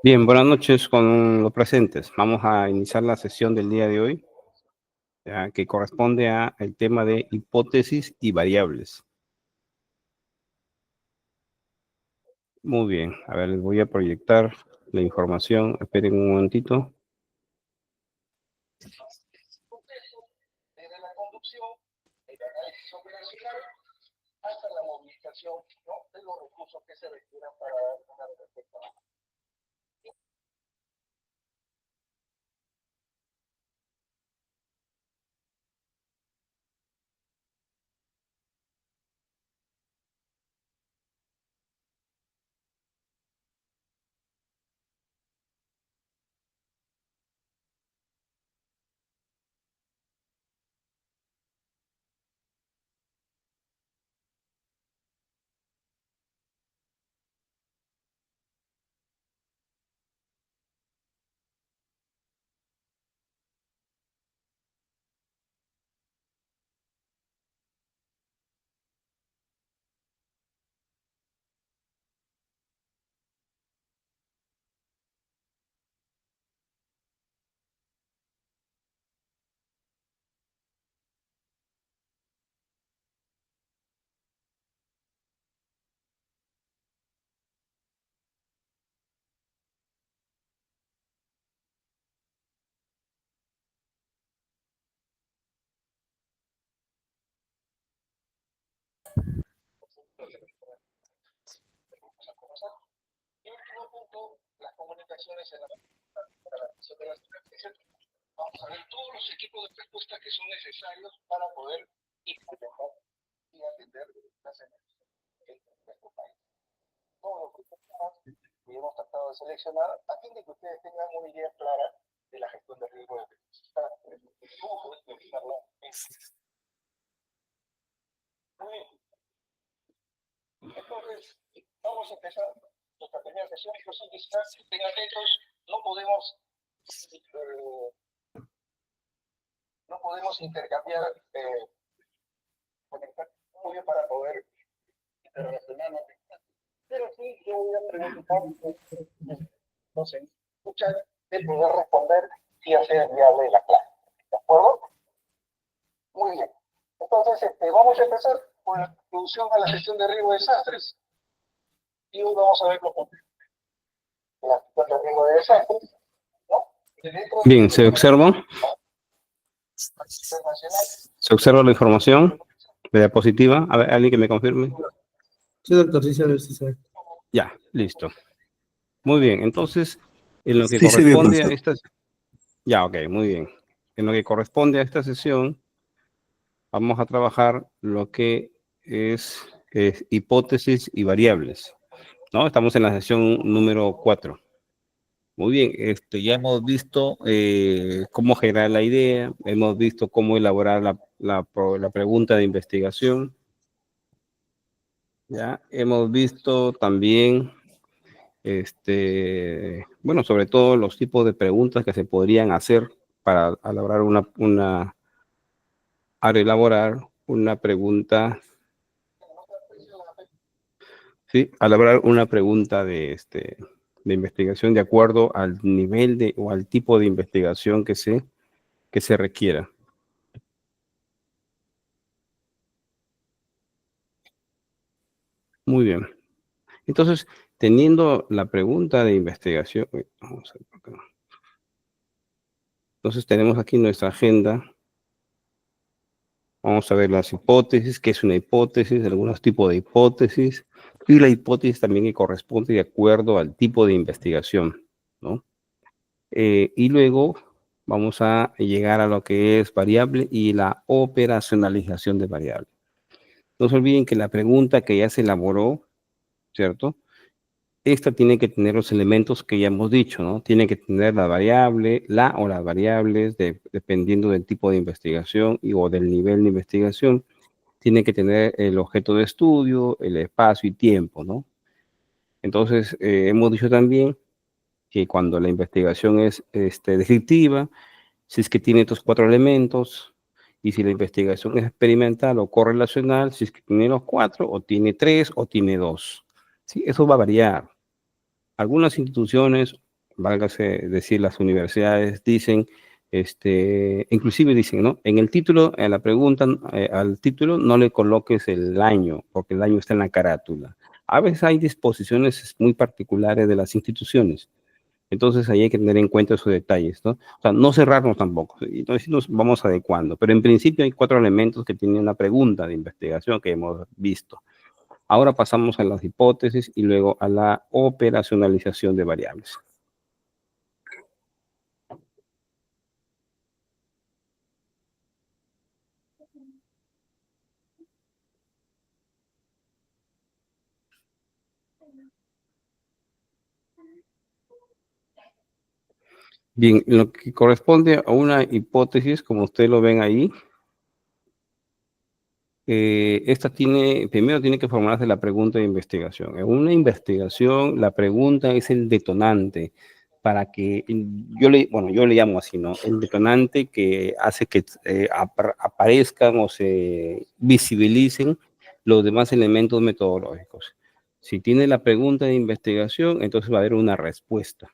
Bien, buenas noches con los presentes. Vamos a iniciar la sesión del día de hoy, ya, que corresponde al tema de hipótesis y variables. Muy bien, a ver, les voy a proyectar la información. Esperen un momentito. Desde la conducción, el análisis operacional, hasta la movilización, ¿no?, de los recursos que se requieran para dar una respuesta. Y último punto, las comunicaciones en la vamos a ver todos los equipos de respuesta que son necesarios para poder implementar y atender las emergencias en nuestro país. Todos los grupos que hemos tratado de seleccionar a fin de que ustedes tengan una idea clara de la gestión de riesgo de emergencia. ¿Cómo poder utilizarla? Muy bien. Entonces, vamos a empezar nuestra primera sesión. Estén atentos, no podemos intercambiar conectar muy bien para poder interrelacionarnos. Pero sí, yo voy a preguntar, no sé, escuchar, de poder responder si hacer viable la clase. ¿De acuerdo? Muy bien. Entonces, vamos a empezar con la introducción a la gestión de riesgo de desastres. Y hoy vamos a ver lo que la gestión de riesgo de desastres, ¿no? Bien, ¿se observa? ¿Se observa la información de diapositiva? A ver, alguien que me confirme. Sí, doctor, sí se ve, sí se ve. Ya, listo. Muy bien, entonces, en lo que Sí, corresponde a esta... Ya, ok, muy bien. En lo que corresponde a esta sesión, vamos a trabajar lo que es hipótesis y variables, ¿no? Estamos en la sesión número 4. Muy bien, ya hemos visto cómo generar la idea, hemos visto cómo elaborar la pregunta de investigación, ya hemos visto también, bueno, sobre todo los tipos de preguntas que se podrían hacer para elaborar una pregunta, ¿sí? Elaborar una pregunta de investigación de acuerdo al nivel o al tipo de investigación que se requiera. Muy bien. Entonces, teniendo la pregunta de investigación, vamos a ver por acá. Entonces, tenemos aquí nuestra agenda. Vamos a ver las hipótesis, qué es una hipótesis, algunos tipos de hipótesis, y la hipótesis también que corresponde de acuerdo al tipo de investigación, ¿no? Y luego vamos a llegar a lo que es variable y la operacionalización de variable. No se olviden que la pregunta que ya se elaboró, ¿cierto? Esta tiene que tener los elementos que ya hemos dicho, ¿no? Tiene que tener la variable, o las variables, dependiendo del tipo de investigación o del nivel de investigación. Tiene que tener el objeto de estudio, el espacio y tiempo, ¿no? Entonces, hemos dicho también que cuando la investigación es descriptiva, si es que tiene estos 4 elementos, y si la investigación es experimental o correlacional, si es que tiene los 4, o tiene 3, o tiene 2. ¿Sí? Eso va a variar. Algunas instituciones válgase decir, las universidades dicen, inclusive dicen, ¿no? En el título, en la pregunta, al título no le coloques el año, porque el año está en la carátula. A veces hay disposiciones muy particulares de las instituciones. Entonces ahí hay que tener en cuenta esos detalles, ¿no? O sea, no cerrarnos tampoco. Entonces nos vamos adecuando. Pero en principio hay 4 elementos que tienen una pregunta de investigación que hemos visto. Ahora pasamos a las hipótesis y luego a la operacionalización de variables. Bien, lo que corresponde a una hipótesis, como ustedes lo ven ahí, esta primero tiene que formularse la pregunta de investigación. En una investigación, la pregunta es el detonante para que, yo le llamo así, ¿no? El detonante que hace que aparezcan o se visibilicen los demás elementos metodológicos. Si tiene la pregunta de investigación, entonces va a haber una respuesta.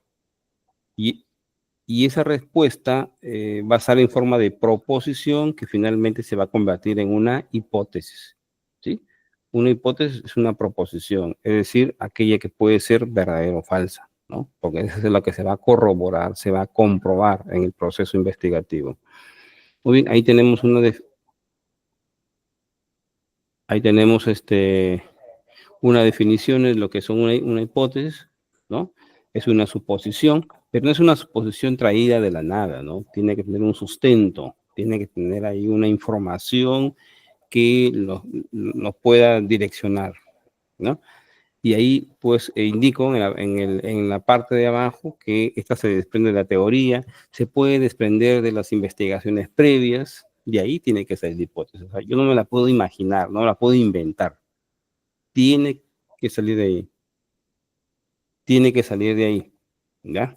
Y esa respuesta va a estar en forma de proposición que finalmente se va a convertir en una hipótesis, ¿sí? Una hipótesis es una proposición, es decir, aquella que puede ser verdadera o falsa, ¿no? Porque eso es lo que se va a corroborar, se va a comprobar en el proceso investigativo. Muy bien, ahí tenemos una definición de lo que son una hipótesis, ¿no? Es una suposición, pero no es una suposición traída de la nada, ¿no? Tiene que tener un sustento, tiene que tener ahí una información que nos pueda direccionar, ¿no? Y ahí, pues, indico en la parte de abajo que esta se desprende de la teoría, se puede desprender de las investigaciones previas, de ahí tiene que salir la hipótesis. O sea, yo no me la puedo imaginar, no la puedo inventar. Tiene que salir de ahí. Tiene que salir de ahí, ¿ya?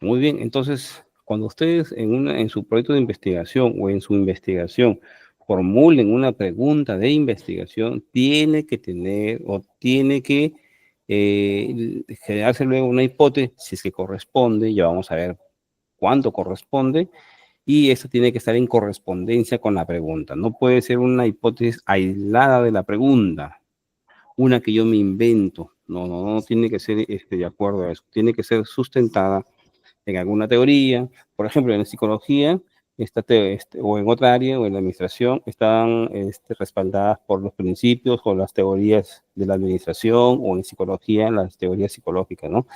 Muy bien, entonces, cuando ustedes en su proyecto de investigación o en su investigación formulen una pregunta de investigación, tiene que tener o tiene que generarse luego una hipótesis, si es que corresponde, ya vamos a ver cuánto corresponde, y eso tiene que estar en correspondencia con la pregunta. No puede ser una hipótesis aislada de la pregunta, una que yo me invento. No tiene que ser de acuerdo a eso. Tiene que ser sustentada en alguna teoría. Por ejemplo, en la psicología o en otra área o en la administración están respaldadas por los principios o las teorías de la administración, o en psicología las teorías psicológicas, ¿no?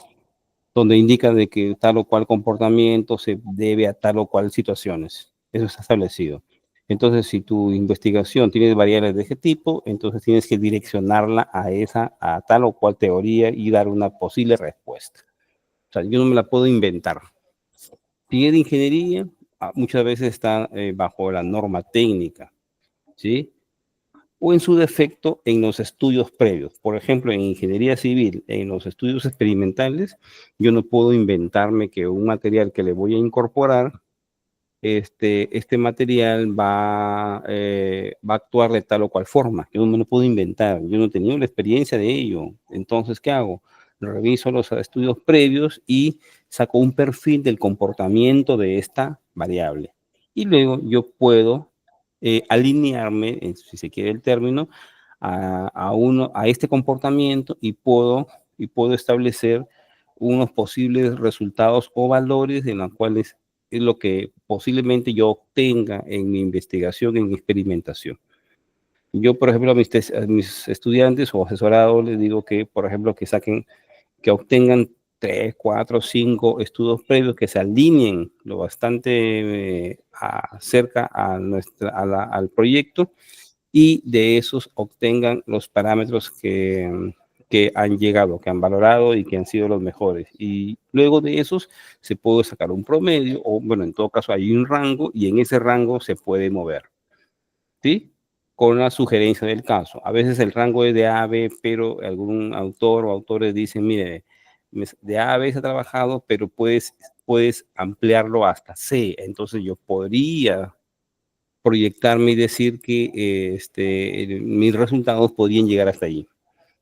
Donde indica de que tal o cual comportamiento se debe a tal o cual situaciones. Eso está establecido. Entonces, si tu investigación tiene variables de ese tipo, entonces tienes que direccionarla a tal o cual teoría y dar una posible respuesta. O sea, yo no me la puedo inventar. Si es de ingeniería, muchas veces está bajo la norma técnica, ¿sí? O en su defecto en los estudios previos. Por ejemplo, en ingeniería civil, en los estudios experimentales, yo no puedo inventarme que un material que le voy a incorporar, este material va a actuar de tal o cual forma. Yo no me lo puedo inventar, yo no he tenido la experiencia de ello. Entonces, ¿qué hago? Reviso los estudios previos y saco un perfil del comportamiento de esta variable. Y luego yo puedo alinearme, si se quiere el término, a este comportamiento y puedo establecer unos posibles resultados o valores en los cuales es lo que posiblemente yo obtenga en mi investigación, en mi experimentación. Yo, por ejemplo, a mis estudiantes o asesorados les digo que, por ejemplo, que obtengan 3, 4, 5 estudios previos que se alineen lo bastante cerca al proyecto, y de esos obtengan los parámetros que han llegado, que han valorado y que han sido los mejores. Y luego de esos se puede sacar un promedio, o bueno, en todo caso hay un rango, y en ese rango se puede mover, ¿sí? Con la sugerencia del caso. A veces el rango es de A a B, pero algún autor o autores dicen, mire, de A a B se ha trabajado, pero puedes ampliarlo hasta C. Entonces yo podría proyectarme y decir que mis resultados podrían llegar hasta allí.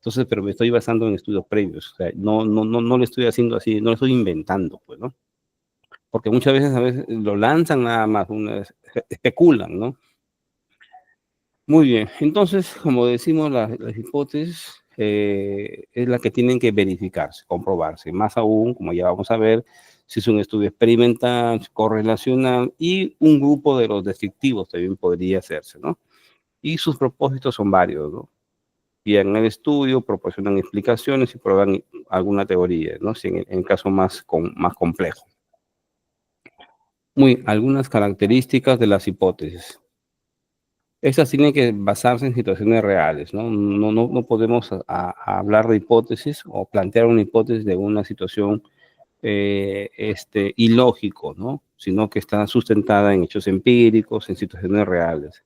Entonces, pero me estoy basando en estudios previos. O sea, no le estoy haciendo así, no le estoy inventando, pues, ¿no? Porque muchas veces a veces lo lanzan nada más, especulan, ¿no? Muy bien, entonces, como decimos, las hipótesis es la que tienen que verificarse, comprobarse, más aún, como ya vamos a ver, si es un estudio experimental, correlacional y un grupo de los descriptivos también podría hacerse, ¿no? Y sus propósitos son varios, ¿no? Y en el estudio proporcionan explicaciones y prueban alguna teoría, ¿no? Si en el caso más complejo. Algunas características de las hipótesis. Estas tienen que basarse en situaciones reales, ¿no? No podemos hablar de hipótesis o plantear una hipótesis de una situación ilógico, ¿no? Sino que está sustentada en hechos empíricos, en situaciones reales.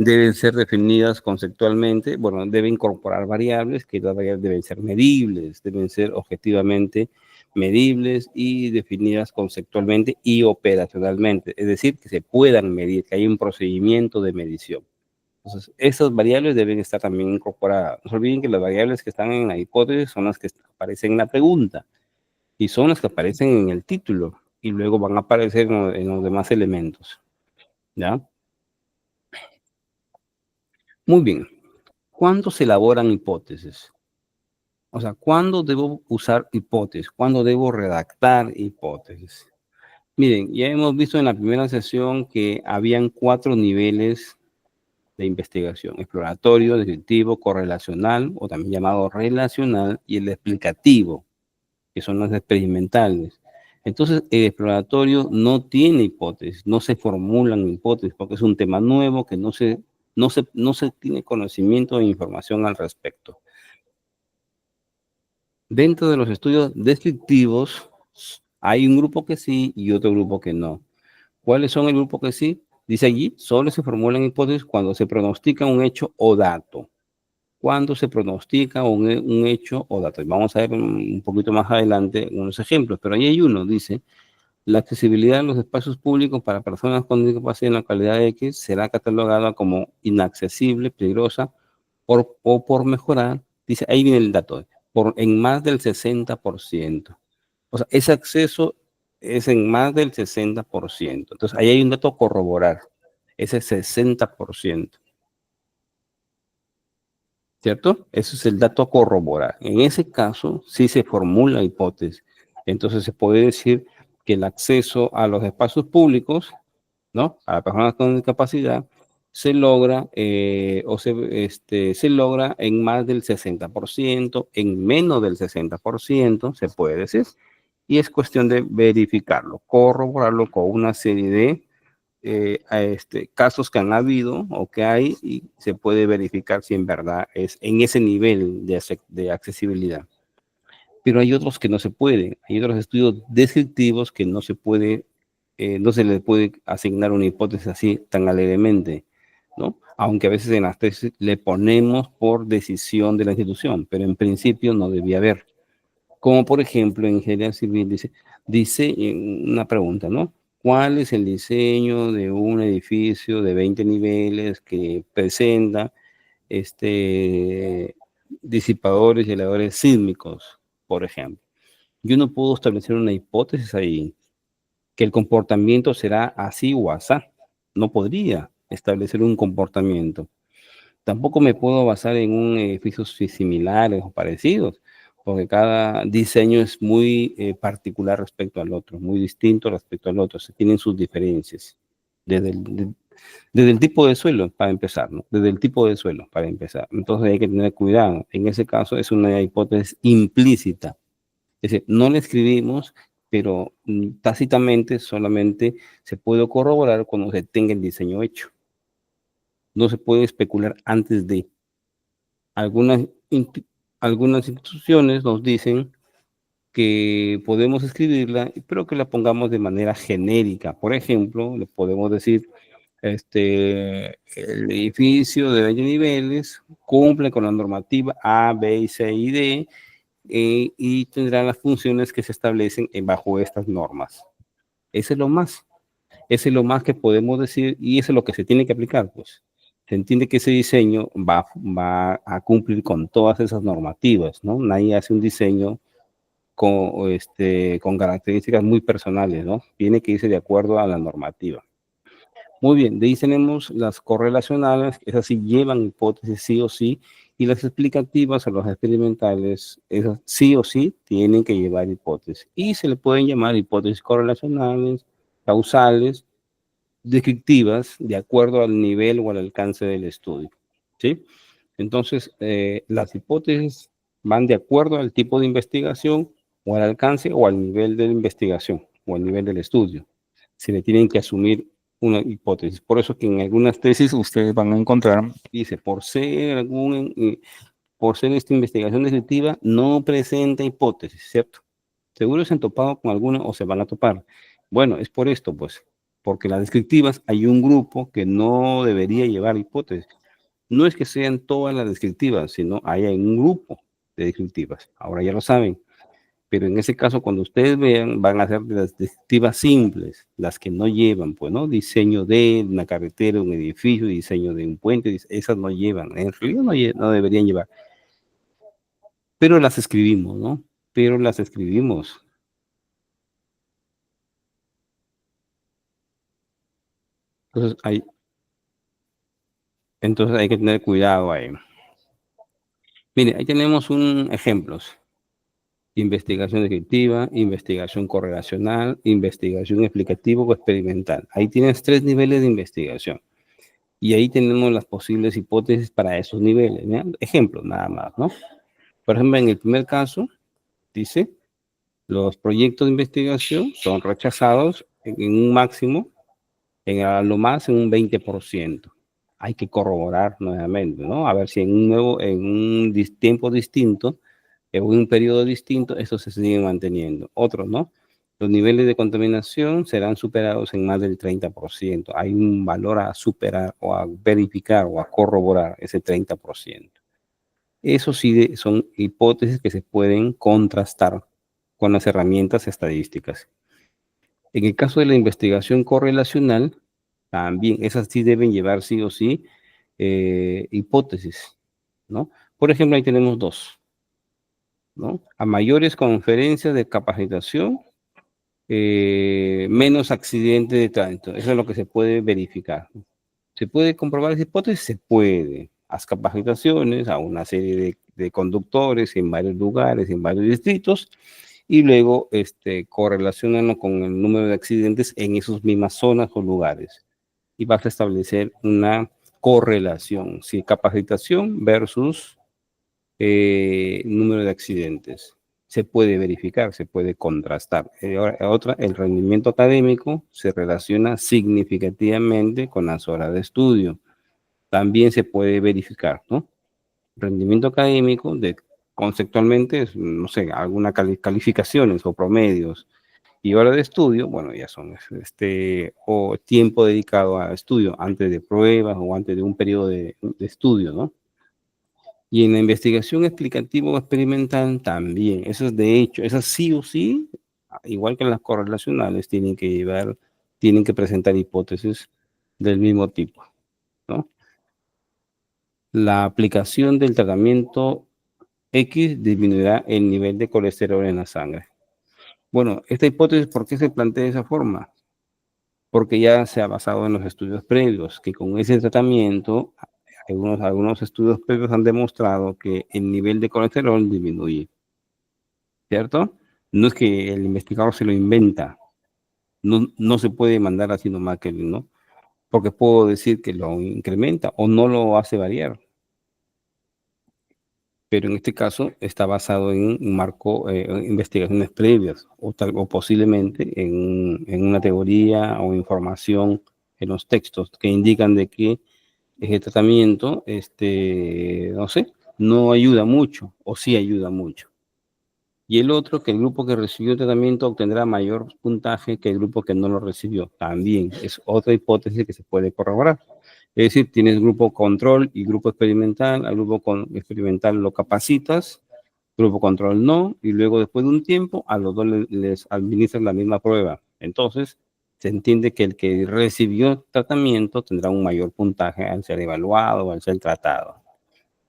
Deben ser definidas conceptualmente, bueno, deben incorporar variables, que las variables deben ser medibles, deben ser objetivamente medibles y definidas conceptualmente y operacionalmente, es decir, que se puedan medir, que haya un procedimiento de medición. Entonces, esas variables deben estar también incorporadas. No se olviden que las variables que están en la hipótesis son las que aparecen en la pregunta y son las que aparecen en el título y luego van a aparecer en los demás elementos, ¿ya? Muy bien. ¿Cuándo se elaboran hipótesis? O sea, ¿cuándo debo usar hipótesis? ¿Cuándo debo redactar hipótesis? Miren, ya hemos visto en la primera sesión que habían 4 niveles de investigación: exploratorio, descriptivo, correlacional, o también llamado relacional, y el explicativo, que son las experimentales. Entonces, el exploratorio no tiene hipótesis, no se formulan hipótesis, porque es un tema nuevo que no se tiene conocimiento e información al respecto. Dentro de los estudios descriptivos, hay un grupo que sí y otro grupo que no. ¿Cuáles son el grupo que sí? Dice allí, solo se formulan hipótesis cuando se pronostica un hecho o dato. Cuando se pronostica un hecho o dato. Vamos a ver un poquito más adelante unos ejemplos, pero ahí hay uno, dice, la accesibilidad de los espacios públicos para personas con discapacidad en la localidad X será catalogada como inaccesible, peligrosa, o por mejorar, dice, ahí viene el dato, en más del 60%. O sea, ese acceso es en más del 60%. Entonces, ahí hay un dato a corroborar, ese 60%. ¿Cierto? Ese es el dato a corroborar. En ese caso, sí se formula hipótesis. Entonces, se puede decir que el acceso a los espacios públicos, ¿no? A las personas con discapacidad, se logra, se logra en más del 60%, en menos del 60%, se puede decir, y es cuestión de verificarlo, corroborarlo con una serie de casos que han habido o que hay, y se puede verificar si en verdad es en ese nivel de accesibilidad. Pero hay otros que no se pueden, hay otros estudios descriptivos que no se puede, no se le puede asignar una hipótesis así tan alegremente, ¿no? Aunque a veces en las tesis le ponemos por decisión de la institución, pero en principio no debía haber. Como por ejemplo en ingeniería civil dice una pregunta, ¿no? ¿Cuál es el diseño de un edificio de 20 niveles que presenta disipadores y elevadores sísmicos, por ejemplo? Yo no puedo establecer una hipótesis ahí, que el comportamiento será así o asá. No podría establecer un comportamiento. Tampoco me puedo basar en un edificios similares o parecidos, porque cada diseño es muy particular respecto al otro, muy distinto respecto al otro. Se tienen sus diferencias. Desde el tipo de suelo, para empezar, ¿no? Desde el tipo de suelo, para empezar. Entonces hay que tener cuidado. En ese caso es una hipótesis implícita. Es decir, no la escribimos, pero tácitamente solamente se puede corroborar cuando se tenga el diseño hecho. No se puede especular antes de. Algunas, algunas instituciones nos dicen que podemos escribirla, pero que la pongamos de manera genérica. Por ejemplo, le podemos decir, el edificio de 20 niveles cumple con la normativa A, B, C y D, y tendrá las funciones que se establecen bajo estas normas. Ese es lo más. Ese es lo más que podemos decir, y eso es lo que se tiene que aplicar, pues. se entiende que ese diseño va a cumplir con todas esas normativas, ¿no? Nadie hace un diseño con características muy personales, ¿no? Tiene que irse de acuerdo a la normativa. Muy bien, de ahí tenemos las correlacionales, esas sí llevan hipótesis sí o sí, y las explicativas o las experimentales, esas sí o sí tienen que llevar hipótesis. Y se le pueden llamar hipótesis correlacionales, causales, descriptivas, de acuerdo al nivel o al alcance del estudio, ¿sí? Entonces, las hipótesis van de acuerdo al tipo de investigación o al alcance o al nivel de la investigación o al nivel del estudio. Se le tienen que asumir una hipótesis. Por eso que en algunas tesis ustedes van a encontrar, dice, por ser esta investigación descriptiva, no presenta hipótesis, ¿cierto? Seguro se han topado con alguna o se van a topar. Bueno, es por esto, pues, porque las descriptivas hay un grupo que no debería llevar hipótesis. No es que sean todas las descriptivas, sino hay un grupo de descriptivas. Ahora ya lo saben. Pero en ese caso, cuando ustedes vean, van a ser las descriptivas simples, las que no llevan, pues, ¿no? Diseño de una carretera, un edificio, diseño de un puente, esas no llevan. En realidad no deberían llevar. Pero las escribimos, ¿no? Pero las escribimos. Entonces hay que tener cuidado ahí. Mire, ahí tenemos ejemplos. Investigación descriptiva, investigación correlacional, investigación explicativa o experimental. Ahí tienes 3 niveles de investigación. Y ahí tenemos las posibles hipótesis para esos niveles, ¿no? Ejemplos nada más, ¿no? Por ejemplo, en el primer caso, dice, los proyectos de investigación son rechazados en un máximo, a lo más en un 20%. Hay que corroborar nuevamente, ¿no? A ver si en un tiempo distinto, en un periodo distinto, eso se sigue manteniendo. Otros, ¿no? Los niveles de contaminación serán superados en más del 30%. Hay un valor a superar o a verificar o a corroborar ese 30%. Eso sí son hipótesis que se pueden contrastar con las herramientas estadísticas. En el caso de la investigación correlacional, también esas sí deben llevar sí o sí hipótesis, ¿no? Por ejemplo, ahí tenemos 2, ¿no? A mayores conferencias de capacitación, menos accidentes de tránsito. Eso es lo que se puede verificar. ¿Se puede comprobar esa hipótesis? Se puede. Haz capacitaciones a una serie de conductores en varios lugares, en varios distritos, y luego correlacionarlo con el número de accidentes en esas mismas zonas o lugares. Y vas a establecer una correlación, si capacitación versus número de accidentes. Se puede verificar, se puede contrastar. El rendimiento académico se relaciona significativamente con las horas de estudio. También se puede verificar, ¿no? Rendimiento académico, conceptualmente, no sé, algunas calificaciones o promedios. Y hora de estudio, bueno, ya son o tiempo dedicado a estudio antes de pruebas o antes de un periodo de estudio, ¿no? Y en la investigación explicativa o experimental también, esas de hecho, esas sí o sí, igual que las correlacionales, tienen que presentar hipótesis del mismo tipo, ¿no? La aplicación del tratamiento X disminuirá el nivel de colesterol en la sangre. Bueno, esta hipótesis, ¿por qué se plantea de esa forma? Porque ya se ha basado en los estudios previos, que con ese tratamiento, algunos estudios previos han demostrado que el nivel de colesterol disminuye, ¿cierto? No es que el investigador se lo inventa, no se puede mandar así nomás que, ¿no? Porque puedo decir que lo incrementa o no lo hace variar. Pero en este caso está basado en un marco, en investigaciones previas o posiblemente en una teoría o información en los textos que indican de que ese tratamiento, no sé, no ayuda mucho o sí ayuda mucho. Y el otro, que el grupo que recibió el tratamiento obtendrá mayor puntaje que el grupo que no lo recibió. También es otra hipótesis que se puede corroborar. Es decir, tienes grupo control y grupo experimental. Al grupo experimental lo capacitas, grupo control no, y luego después de un tiempo a los dos les administras la misma prueba. Entonces, se entiende que el que recibió tratamiento tendrá un mayor puntaje al ser evaluado o al ser tratado.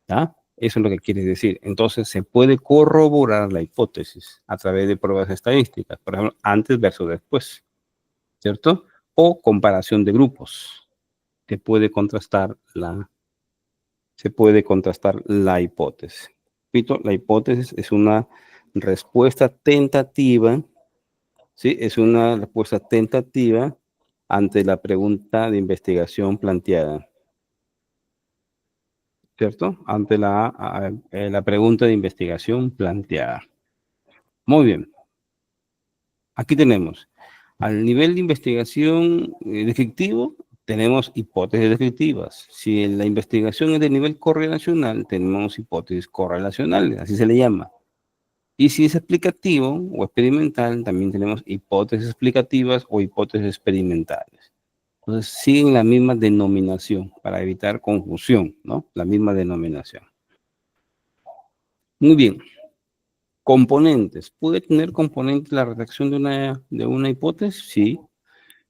¿Ya? Eso es lo que quiere decir. Entonces, se puede corroborar la hipótesis a través de pruebas estadísticas, por ejemplo, antes versus después, ¿cierto? O comparación de grupos, que se puede contrastar la hipótesis. Repito, la hipótesis es una respuesta tentativa, ¿sí? Es una respuesta tentativa ante la pregunta de investigación planteada, ¿cierto? Ante la pregunta de investigación planteada. Muy bien. Aquí tenemos, al nivel de investigación descriptivo, tenemos hipótesis descriptivas. Si la investigación es de nivel correlacional, tenemos hipótesis correlacionales, así se le llama. Y si es explicativo o experimental, también tenemos hipótesis explicativas o hipótesis experimentales. Entonces, siguen la misma denominación para evitar confusión, ¿no? La misma denominación. Muy bien. Componentes. ¿Puede tener componentes la redacción de una hipótesis? Sí,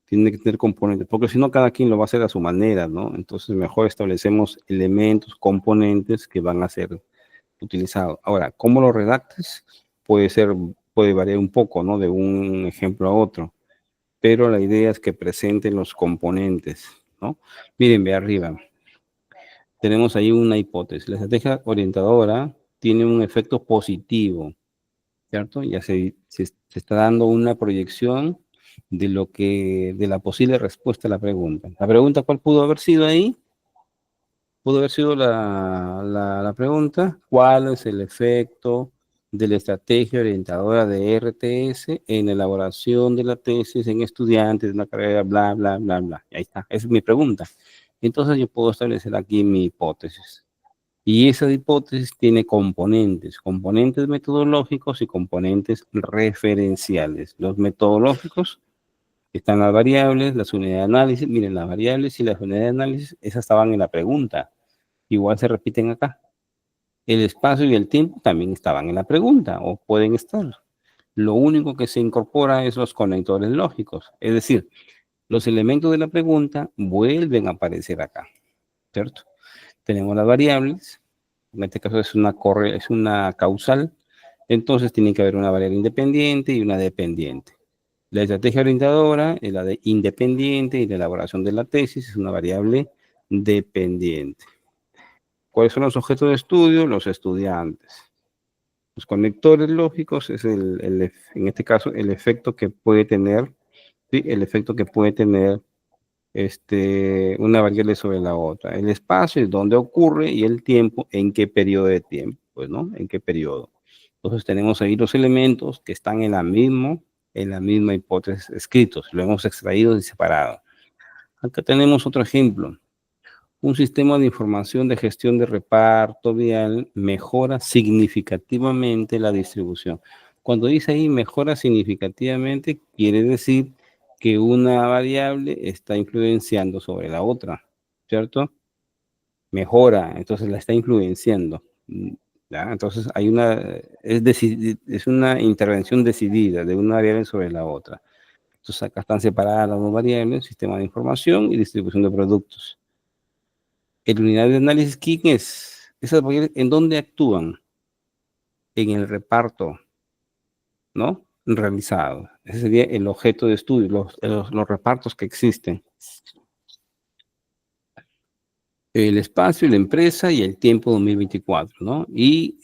tiene que tener componentes, porque si no, cada quien lo va a hacer a su manera, ¿no? Entonces, mejor establecemos elementos, componentes que van a ser utilizados. Ahora, ¿cómo lo redactes? Puede variar un poco, ¿no? De un ejemplo a otro, pero la idea es que presenten los componentes, ¿no? Miren, ve arriba. Tenemos ahí una hipótesis. La estrategia orientadora tiene un efecto positivo, ¿cierto? Ya se está dando una proyección de la posible respuesta a la pregunta. La pregunta, ¿cuál pudo haber sido ahí? Pudo haber sido la pregunta, ¿cuál es el efecto de la estrategia orientadora de RTS en la elaboración de la tesis en estudiantes de una carrera, bla, bla, bla, bla? Ahí está, esa es mi pregunta. Entonces yo puedo establecer aquí mi hipótesis. Y esa hipótesis tiene componentes metodológicos y componentes referenciales. Los metodológicos están las variables, las unidades de análisis. Miren, las variables y las unidades de análisis, esas estaban en la pregunta. Igual se repiten acá. El espacio y el tiempo también estaban en la pregunta o pueden estar. Lo único que se incorpora es los conectores lógicos. Es decir, los elementos de la pregunta vuelven a aparecer acá, ¿cierto? Tenemos las variables, en este caso es una causal, entonces tiene que haber una variable independiente y una dependiente. La estrategia orientadora es la de independiente y la elaboración de la tesis es una variable dependiente. ¿Cuáles son los objetos de estudio? Los estudiantes. Los conectores lógicos es en este caso el efecto que puede tener, ¿sí? El efecto que puede tener una variable sobre la otra. El espacio es donde ocurre y el tiempo, en qué periodo de tiempo, pues, ¿no? En qué periodo. Entonces tenemos ahí los elementos que están en la misma hipótesis escritos, lo hemos extraído y separado. Acá tenemos otro ejemplo. Un sistema de información de gestión de reparto vial mejora significativamente la distribución. Cuando dice ahí mejora significativamente, quiere decir que una variable está influenciando sobre la otra, ¿cierto? Mejora, entonces la está influenciando. ¿Ya? Entonces es una intervención decidida de una variable sobre la otra. Entonces acá están separadas las dos variables, sistema de información y distribución de productos. El unidad de análisis, ¿quién es? Esas variables, ¿en dónde actúan? En el reparto, ¿no? Realizado. Ese sería el objeto de estudio, los repartos que existen. El espacio, la empresa y el tiempo 2024, ¿no? Y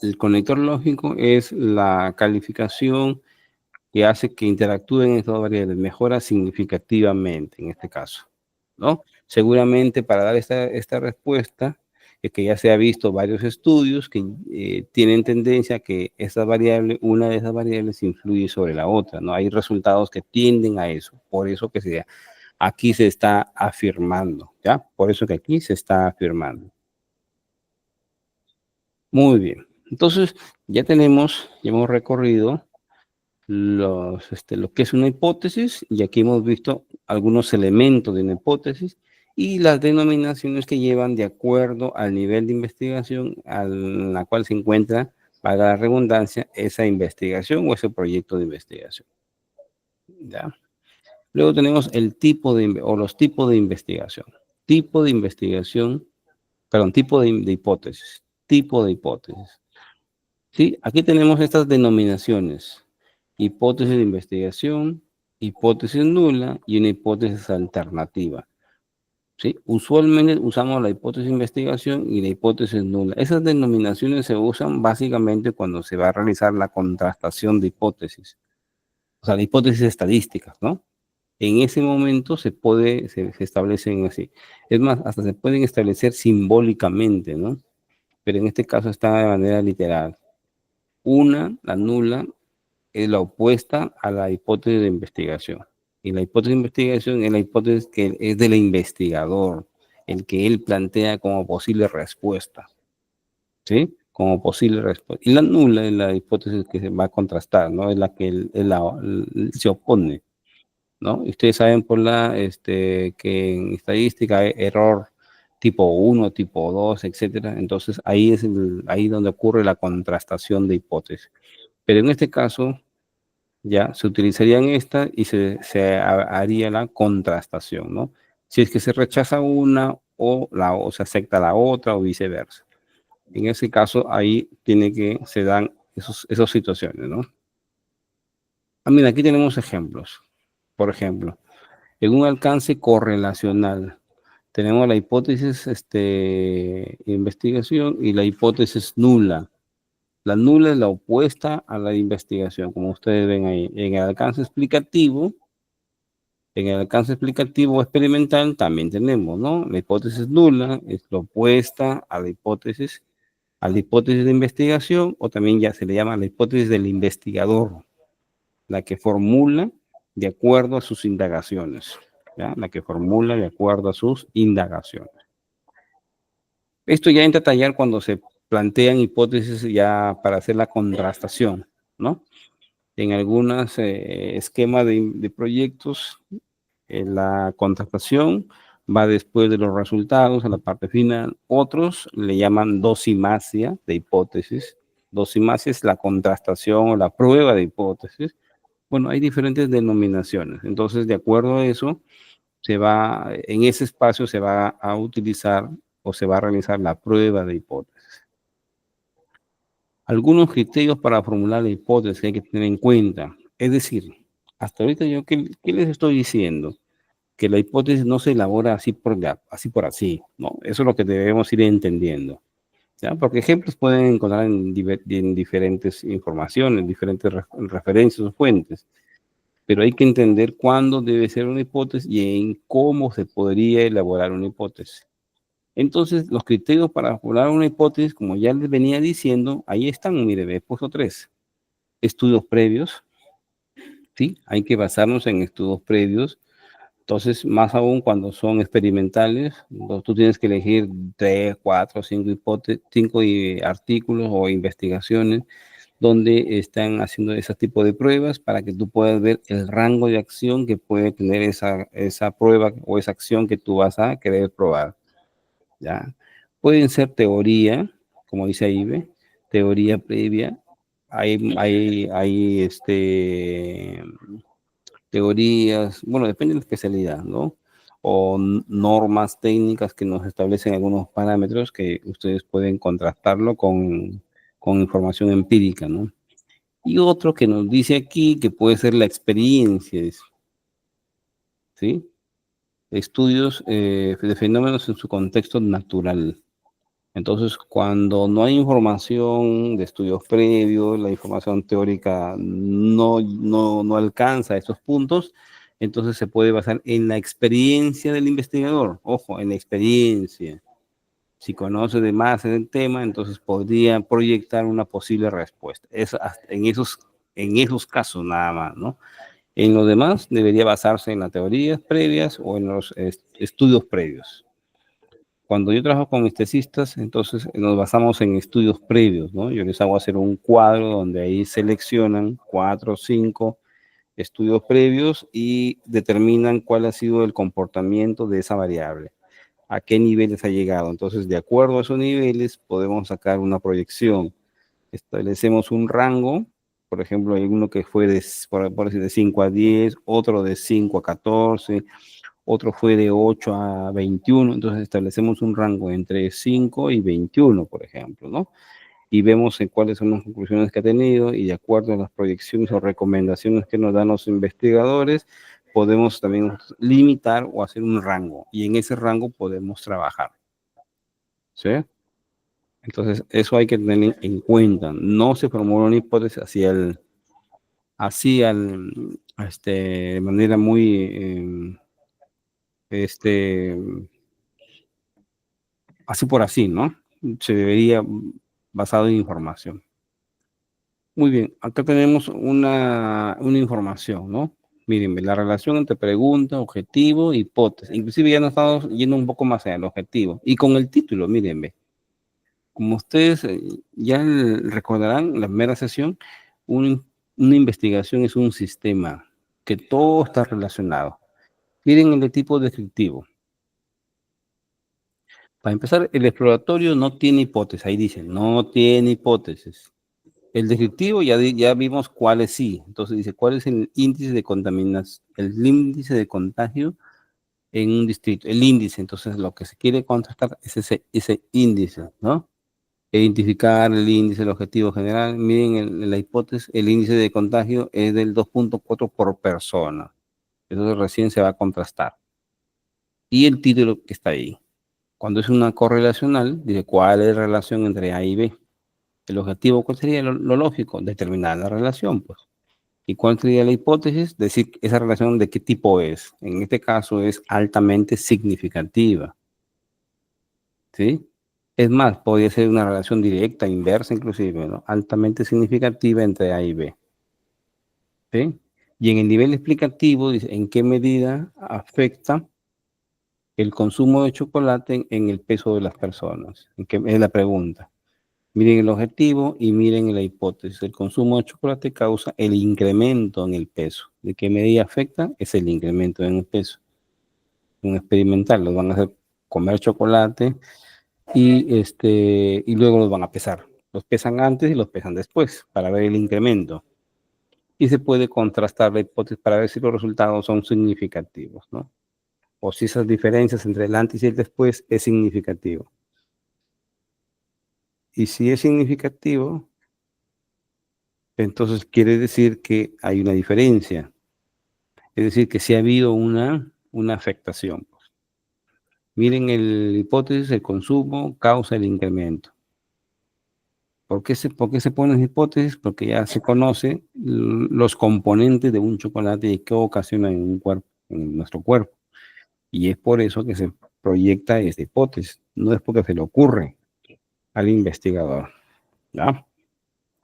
el conector lógico es la calificación que hace que interactúen estas variables, mejora significativamente en este caso, ¿no? Seguramente para dar esta respuesta, es que ya se ha visto varios estudios que tienen tendencia a que una de esas variables influye sobre la otra, ¿no? Hay resultados que tienden a eso, por eso que aquí se está afirmando, ¿ya? Por eso que aquí se está afirmando. Muy bien. Entonces, ya hemos recorrido lo que es una hipótesis, y aquí hemos visto algunos elementos de una hipótesis y las denominaciones que llevan de acuerdo al nivel de investigación a la cual se encuentra, para la redundancia, esa investigación o ese proyecto de investigación. ¿Ya? Luego tenemos el tipo o los tipos de investigación. Tipo de investigación, perdón, tipo de hipótesis. Tipo de hipótesis. Sí, aquí tenemos estas denominaciones. Hipótesis de investigación, hipótesis nula y una hipótesis alternativa. ¿Sí? Usualmente usamos la hipótesis de investigación y la hipótesis nula. Esas denominaciones se usan básicamente cuando se va a realizar la contrastación de hipótesis. O sea, la hipótesis estadística, ¿no? En ese momento se establecen así. Es más, hasta se pueden establecer simbólicamente, ¿no? Pero en este caso está de manera literal. Una, la nula, es la opuesta a la hipótesis de investigación. Y la hipótesis de investigación es la hipótesis que es del investigador, el que él plantea como posible respuesta, ¿sí? Como posible respuesta. Y la nula es la hipótesis que se va a contrastar, ¿no? Es la que se opone, ¿no? Y ustedes saben que en estadística hay error tipo 1, tipo 2, etcétera. Entonces ahí es ahí donde ocurre la contrastación de hipótesis. Pero en este caso, ya se utilizarían esta y se haría la contrastación, ¿no? Si es que se rechaza una o se acepta la otra o viceversa. En ese caso, ahí se dan esas situaciones, ¿no? Mira, aquí tenemos ejemplos. Por ejemplo, en un alcance correlacional, tenemos la hipótesis investigación y la hipótesis nula. La nula es la opuesta a la investigación, como ustedes ven ahí. En el alcance explicativo experimental también tenemos, ¿no? La hipótesis nula es la opuesta a la hipótesis de investigación, o también ya se le llama la hipótesis del investigador, la que formula de acuerdo a sus indagaciones, ¿ya? La que formula de acuerdo a sus indagaciones. Esto ya entra a tallar cuando se plantean hipótesis ya para hacer la contrastación, ¿no? En algunos esquemas de proyectos, la contrastación va después de los resultados a la parte final. Otros le llaman dosimasia de hipótesis. Dosimasia es la contrastación o la prueba de hipótesis. Bueno, hay diferentes denominaciones. Entonces, de acuerdo a eso, en ese espacio se va a utilizar o se va a realizar la prueba de hipótesis. Algunos criterios para formular la hipótesis que hay que tener en cuenta. Es decir, hasta ahorita ¿qué les estoy diciendo? Que la hipótesis no se elabora así por así, ¿no? Eso es lo que debemos ir entendiendo, ¿ya? Porque ejemplos pueden encontrar en diferentes informaciones, diferentes referencias o fuentes, pero hay que entender cuándo debe ser una hipótesis y en cómo se podría elaborar una hipótesis. Entonces, los criterios para formular una hipótesis, como ya les venía diciendo, ahí están, mire, he puesto 3. Estudios previos, ¿sí? Hay que basarnos en estudios previos. Entonces, más aún cuando son experimentales, tú tienes que elegir 3, 4, 5 artículos o investigaciones donde están haciendo ese tipo de pruebas para que tú puedas ver el rango de acción que puede tener esa prueba o esa acción que tú vas a querer probar, ¿ya? Pueden ser teoría, como dice ahí, ¿ve? Teoría previa. Hay teorías, bueno, depende de la especialidad, ¿no? O normas técnicas que nos establecen algunos parámetros que ustedes pueden contrastarlo con información empírica, ¿no? Y otro que nos dice aquí que puede ser la experiencia, ¿sí? Estudios de fenómenos en su contexto natural. Entonces, cuando no hay información de estudios previos, la información teórica no alcanza estos puntos, entonces se puede basar en la experiencia del investigador. Ojo, en la experiencia. Si conoce de más en el tema, entonces podría proyectar una posible respuesta. En esos casos nada más, ¿no? En lo demás, debería basarse en las teorías previas o en los estudios previos. Cuando yo trabajo con estesistas, entonces nos basamos en estudios previos, ¿no? Yo les hago hacer un cuadro donde ahí seleccionan 4 o 5 estudios previos y determinan cuál ha sido el comportamiento de esa variable, a qué niveles ha llegado. Entonces, de acuerdo a esos niveles, podemos sacar una proyección. Establecemos un rango por ejemplo, hay uno que fue por decir, de 5 a 10, otro de 5 a 14, otro fue de 8 a 21, entonces establecemos un rango entre 5 y 21, por ejemplo, ¿no? Y vemos en cuáles son las conclusiones que ha tenido y de acuerdo a las proyecciones o recomendaciones que nos dan los investigadores, podemos también limitar o hacer un rango y en ese rango podemos trabajar, ¿sí? Entonces, eso hay que tener en cuenta. No se formula una hipótesis de manera muy, así por así, ¿no? Se debería basado en información. Muy bien, acá tenemos una información, ¿no? Miren, la relación entre pregunta, objetivo, hipótesis. Inclusive ya nos estamos yendo un poco más allá del objetivo. Y con el título, miren, ve. Como ustedes ya recordarán, la primera sesión, una investigación es un sistema que todo está relacionado. Miren el de tipo descriptivo. Para empezar, el exploratorio no tiene hipótesis. Ahí dicen, no tiene hipótesis. El descriptivo ya vimos cuáles sí. Entonces dice, ¿cuál es el índice de contaminación? El índice de contagio en un distrito. El índice, entonces lo que se quiere contrastar es ese índice, ¿no? Identificar el índice, el objetivo general. Miren la hipótesis, el índice de contagio es del 2.4 por persona. Eso recién se va a contrastar. Y el título que está ahí. Cuando es una correlacional, dice cuál es la relación entre A y B. El objetivo, ¿cuál sería lo lógico? Determinar la relación, pues. ¿Y cuál sería la hipótesis? Decir esa relación de qué tipo es. En este caso es altamente significativa. ¿Sí? Es más, podría ser una relación directa, inversa inclusive, ¿no? Altamente significativa entre A y B. ¿Sí? Y en el nivel explicativo dice en qué medida afecta el consumo de chocolate en el peso de las personas. Es la pregunta. Miren el objetivo y miren la hipótesis. El consumo de chocolate causa el incremento en el peso. ¿De qué medida afecta? Es el incremento en el peso. Un experimental, los van a hacer comer chocolate y luego los van a pesar. Los pesan antes y los pesan después para ver el incremento. Y se puede contrastar la hipótesis para ver si los resultados son significativos, ¿no? O si esas diferencias entre el antes y el después es significativo. Y si es significativo, entonces quiere decir que hay una diferencia. Es decir, que sí ha habido una afectación. Miren el hipótesis, el consumo causa el incremento. ¿Por qué se ponen hipótesis? Porque ya se conoce los componentes de un chocolate y qué ocasionan en nuestro cuerpo. Y es por eso que se proyecta esta hipótesis. No es porque se le ocurre al investigador. ¿Ya?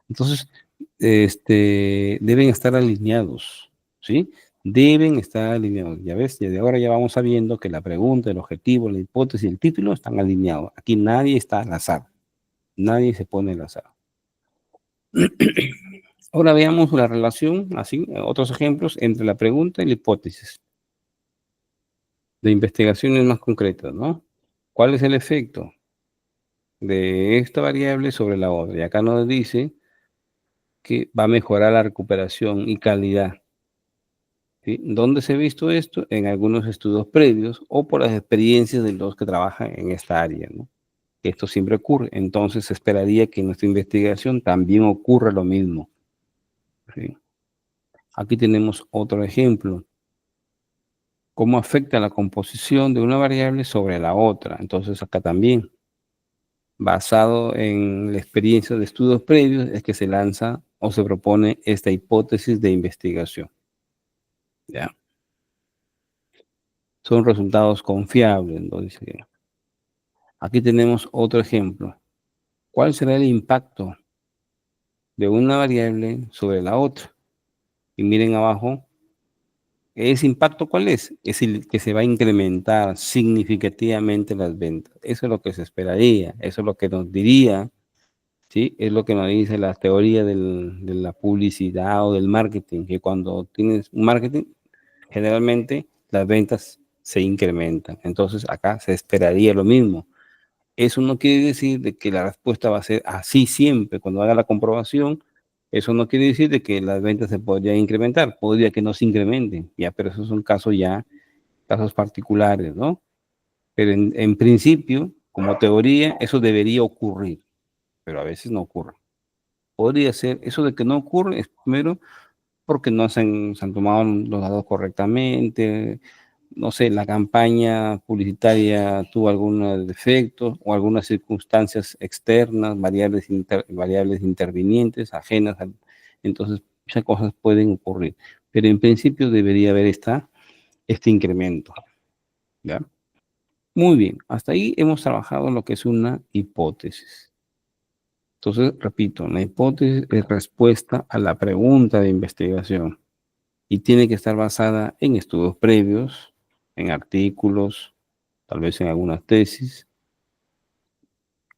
Entonces, deben estar alineados, ¿sí? Deben estar alineados. Ya ves, desde ahora ya vamos sabiendo que la pregunta, el objetivo, la hipótesis y el título están alineados. Aquí nadie está al azar. Nadie se pone al azar. Ahora veamos la relación, así, otros ejemplos entre la pregunta y la hipótesis de investigaciones más concretas, ¿no? ¿Cuál es el efecto de esta variable sobre la otra? Y acá nos dice que va a mejorar la recuperación y calidad. ¿Sí? ¿Dónde se ha visto esto? En algunos estudios previos o por las experiencias de los que trabajan en esta área, ¿no? Esto siempre ocurre. Entonces se esperaría que en nuestra investigación también ocurra lo mismo. ¿Sí? Aquí tenemos otro ejemplo. ¿Cómo afecta la composición de una variable sobre la otra? Entonces acá también, basado en la experiencia de estudios previos, es que se lanza o se propone esta hipótesis de investigación. ¿Ya? Son resultados confiables, ¿no? Dice. Aquí tenemos otro ejemplo. ¿Cuál será el impacto de una variable sobre la otra? Y miren abajo, ¿ese impacto cuál es? Es el que se va a incrementar significativamente las ventas. Eso es lo que se esperaría, eso es lo que nos diría, ¿sí? Es lo que nos dice la teoría de la publicidad o del marketing, que cuando tienes un marketing, generalmente las ventas se incrementan. Entonces acá se esperaría lo mismo. Eso no quiere decir de que la respuesta va a ser así siempre. Cuando haga la comprobación, Eso no quiere decir de que las ventas se podrían incrementar, podría que no se incrementen, ya, pero esos son casos ya, casos particulares, ¿no? Pero en principio, como teoría, eso debería ocurrir, pero a veces no ocurre. Podría ser, eso de que no ocurre es primero porque no se han tomado los datos correctamente, no sé, la campaña publicitaria tuvo algunos defectos o algunas circunstancias externas, variables intervinientes, ajenas, entonces muchas cosas pueden ocurrir, pero en principio debería haber este incremento, ¿ya? Muy bien, hasta ahí hemos trabajado lo que es una hipótesis. Entonces, repito, una hipótesis es respuesta a la pregunta de investigación y tiene que estar basada en estudios previos, en artículos, tal vez en algunas tesis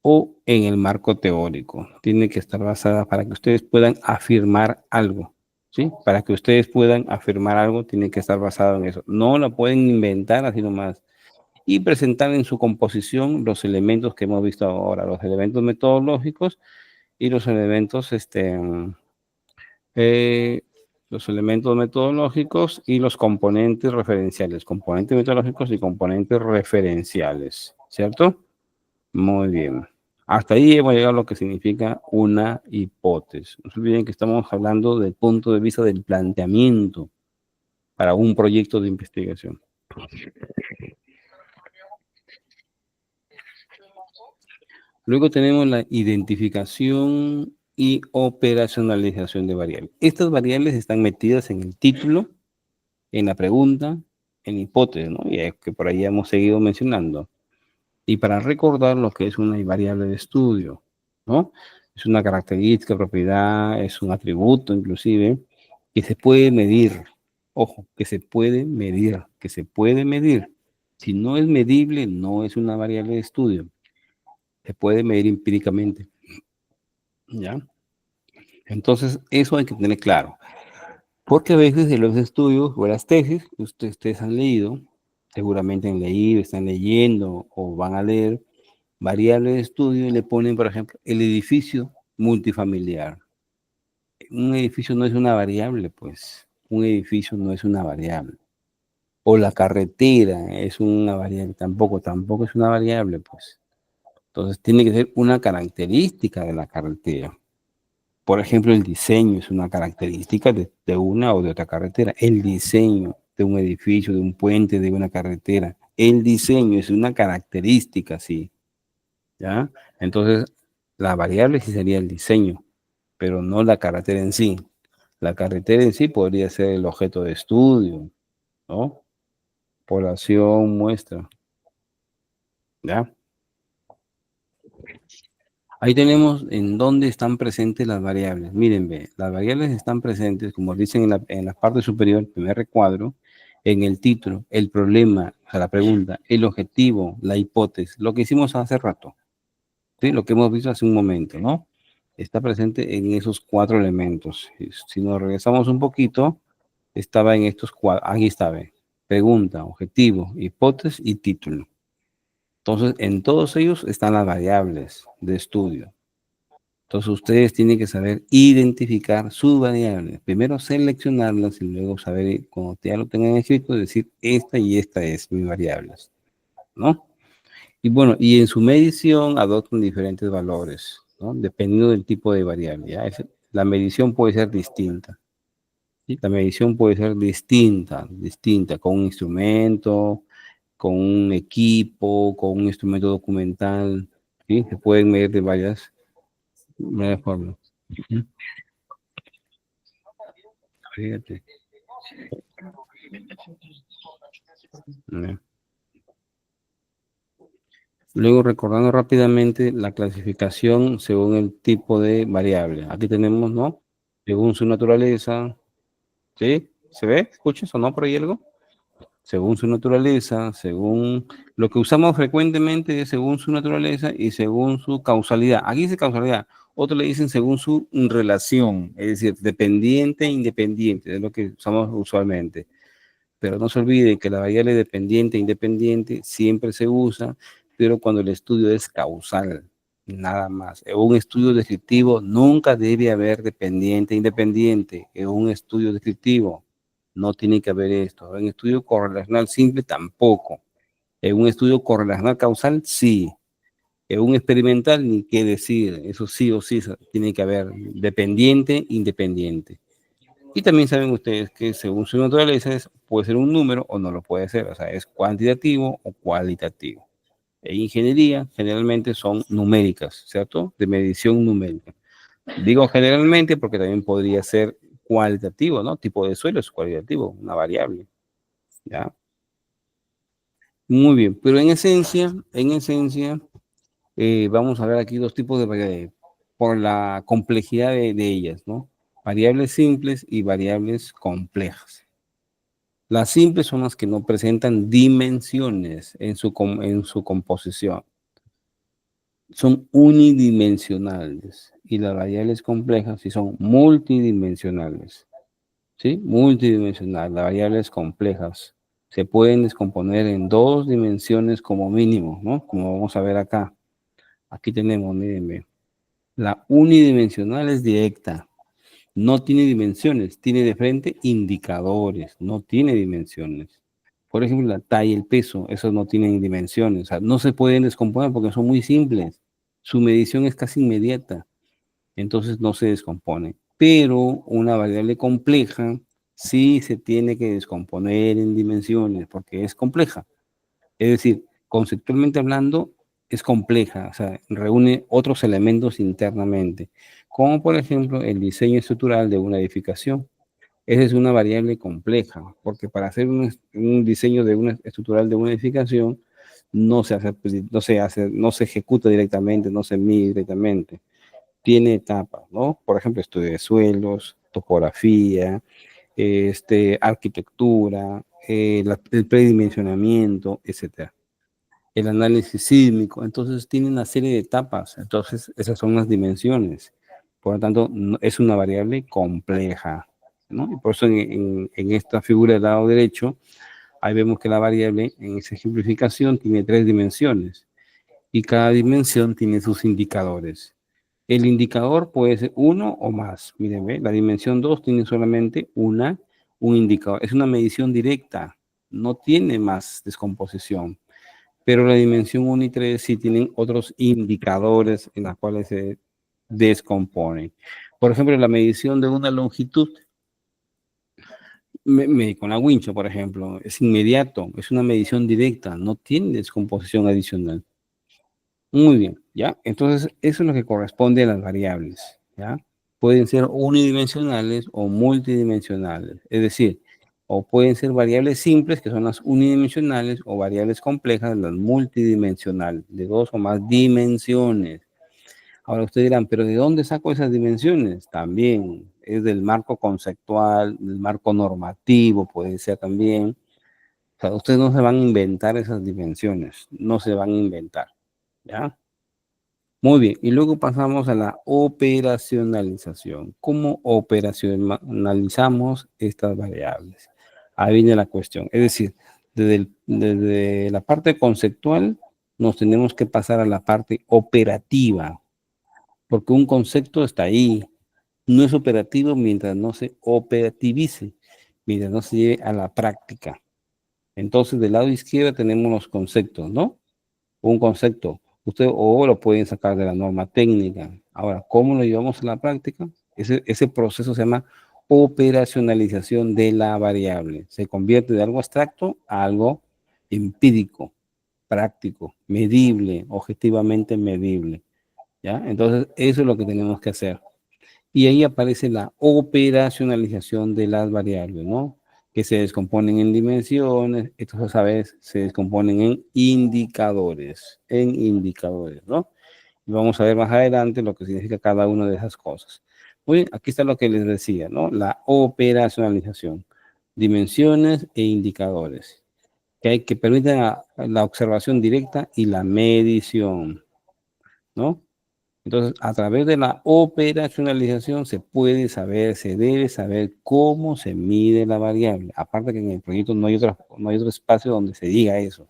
o en el marco teórico. Tiene que estar basada para que ustedes puedan afirmar algo, ¿sí? Para que ustedes puedan afirmar algo, tiene que estar basado en eso. No la pueden inventar así nomás y presentar en su composición los elementos que hemos visto ahora, los elementos metodológicos y eh, los elementos metodológicos y los componentes metodológicos y componentes referenciales, ¿cierto? Muy bien. Hasta ahí hemos llegado a lo que significa una hipótesis. No se olviden que estamos hablando del punto de vista del planteamiento para un proyecto de investigación. Luego tenemos la identificación y operacionalización de variables. Estas variables están metidas en el título, en la pregunta, en la hipótesis, ¿no? Y es que por ahí hemos seguido mencionando. Y para recordar lo que es una variable de estudio, ¿no? Es una característica, propiedad, es un atributo inclusive, que se puede medir. Ojo, que se puede medir, que se puede medir. Si no es medible, no es una variable de estudio. Se puede medir empíricamente, ¿ya? Entonces, eso hay que tener claro. Porque a veces en los estudios o las tesis que ustedes han leído, seguramente han leído, están leyendo o van a leer, variable de estudio y le ponen, por ejemplo, el edificio multifamiliar. Un edificio no es una variable, pues. Un edificio no es una variable. O la carretera es una variable, tampoco es una variable, pues. Entonces tiene que ser una característica de la carretera. Por ejemplo, el diseño es una característica de una o de otra carretera. El diseño de un edificio, de un puente, de una carretera. El diseño es una característica, sí. ¿Ya? Entonces, la variable sí sería el diseño, pero no la carretera en sí. La carretera en sí podría ser el objeto de estudio, ¿no? Población, muestra, ¿ya? Ahí tenemos en dónde están presentes las variables. Miren, ve, las variables están presentes, como dicen en la parte superior, primer recuadro, en el título, el problema, o sea, la pregunta, el objetivo, la hipótesis, lo que hicimos hace rato. ¿Sí? Lo que hemos visto hace un momento, ¿no? Está presente en esos 4 elementos. Si nos regresamos un poquito, estaba en estos 4, aquí estaba, pregunta, objetivo, hipótesis y título. Entonces, en todos ellos están las variables de estudio. Entonces, ustedes tienen que saber identificar sus variables. Primero seleccionarlas y luego saber, cuando ya lo tengan escrito, decir, esta y esta es mi variables, ¿no? Y bueno, y en su medición adoptan diferentes valores, ¿no? Dependiendo del tipo de variable, ¿ya? La medición puede ser distinta, ¿sí? La medición puede ser distinta, con un instrumento, con un equipo, con un instrumento documental, ¿sí? Se pueden medir de varias formas. Ujú. Fíjate. Ya. Luego, recordando rápidamente la clasificación según el tipo de variable. Aquí tenemos, ¿no? Según su naturaleza, ¿sí? ¿Se ve? ¿Escuchas o no por ahí algo? Según su naturaleza, según lo que usamos frecuentemente es según su naturaleza y según su causalidad. Aquí dice causalidad, otros le dicen según su relación, es decir, dependiente e independiente, es lo que usamos usualmente. Pero no se olvide que la variable dependiente e independiente siempre se usa, pero cuando el estudio es causal, nada más. En un estudio descriptivo nunca debe haber dependiente e independiente. En un estudio descriptivo no tiene que haber esto. En un estudio correlacional simple tampoco. En un estudio correlacional causal sí. En un experimental ni qué decir. Eso sí o sí tiene que haber dependiente, independiente. Y también saben ustedes que según su naturaleza puede ser un número o no lo puede ser. O sea, es cuantitativo o cualitativo. En ingeniería generalmente son numéricas, ¿cierto? De medición numérica. Digo generalmente porque también podría ser cualitativo, ¿no? Tipo de suelo es cualitativo, una variable, ¿ya? Muy bien, pero vamos a ver aquí dos tipos de variables, por la complejidad de ellas, ¿no? Variables simples y variables complejas. Las simples son las que no presentan dimensiones en su composición. Son unidimensionales y las variables complejas sí son multidimensionales, ¿sí? Multidimensional, las variables complejas se pueden descomponer en dos dimensiones como mínimo, ¿no? Como vamos a ver acá. Aquí tenemos, mírenme, la unidimensional es directa, no tiene dimensiones, tiene de frente indicadores, no tiene dimensiones. Por ejemplo, la talla y el peso, esos no tienen dimensiones, o sea, no se pueden descomponer porque son muy simples. Su medición es casi inmediata, entonces no se descompone. Pero una variable compleja sí se tiene que descomponer en dimensiones porque es compleja. Es decir, conceptualmente hablando, es compleja, o sea, reúne otros elementos internamente, como por ejemplo el diseño estructural de una edificación. Esa es una variable compleja, porque para hacer un diseño de una estructural de una edificación no se ejecuta directamente, no se mide directamente. Tiene etapas, ¿no? Por ejemplo, estudio de suelos, topografía, arquitectura, el predimensionamiento, etcétera. El análisis sísmico, entonces tiene una serie de etapas, entonces esas son las dimensiones. Por lo tanto, es una variable compleja, ¿no? Y por eso en esta figura del lado derecho, ahí vemos que la variable en esa ejemplificación tiene 3 dimensiones y cada dimensión tiene sus indicadores. El indicador puede ser uno o más. Miren, ¿ve? La dimensión 2 tiene solamente un indicador. Es una medición directa, no tiene más descomposición. Pero la dimensión 1 y 3 sí tienen otros indicadores en los cuales se descomponen. Por ejemplo, la medición de una longitud con la wincha, por ejemplo, es inmediato, es una medición directa, no tiene descomposición adicional. Muy bien, ¿ya? Entonces, eso es lo que corresponde a las variables, ¿ya? Pueden ser unidimensionales o multidimensionales, es decir, o pueden ser variables simples, que son las unidimensionales, o variables complejas, las multidimensionales, de 2 o más dimensiones. Ahora ustedes dirán, ¿pero de dónde saco esas dimensiones? También es del marco conceptual, del marco normativo, puede ser también. O sea, ustedes no se van a inventar esas dimensiones, no se van a inventar, ¿ya? Muy bien, y luego pasamos a la operacionalización. ¿Cómo operacionalizamos estas variables? Ahí viene la cuestión. Es decir, desde la parte conceptual nos tenemos que pasar a la parte operativa, porque un concepto está ahí. No es operativo mientras no se operativice, mientras no se lleve a la práctica. Entonces, del lado izquierdo tenemos los conceptos, ¿no? Un concepto. Usted o lo pueden sacar de la norma técnica. Ahora, ¿cómo lo llevamos a la práctica? Ese proceso se llama operacionalización de la variable. Se convierte de algo abstracto a algo empírico, práctico, medible, objetivamente medible. ¿Ya? Entonces, eso es lo que tenemos que hacer. Y ahí aparece la operacionalización de las variables, ¿no? Que se descomponen en dimensiones, estos a veces se descomponen en indicadores, ¿no? Y vamos a ver más adelante lo que significa cada una de esas cosas. Muy bien, aquí está lo que les decía, ¿no? La operacionalización, dimensiones e indicadores, que permiten la observación directa y la medición, ¿no? Entonces, a través de la operacionalización se puede saber, se debe saber cómo se mide la variable. Aparte que en el proyecto no hay otro espacio donde se diga eso.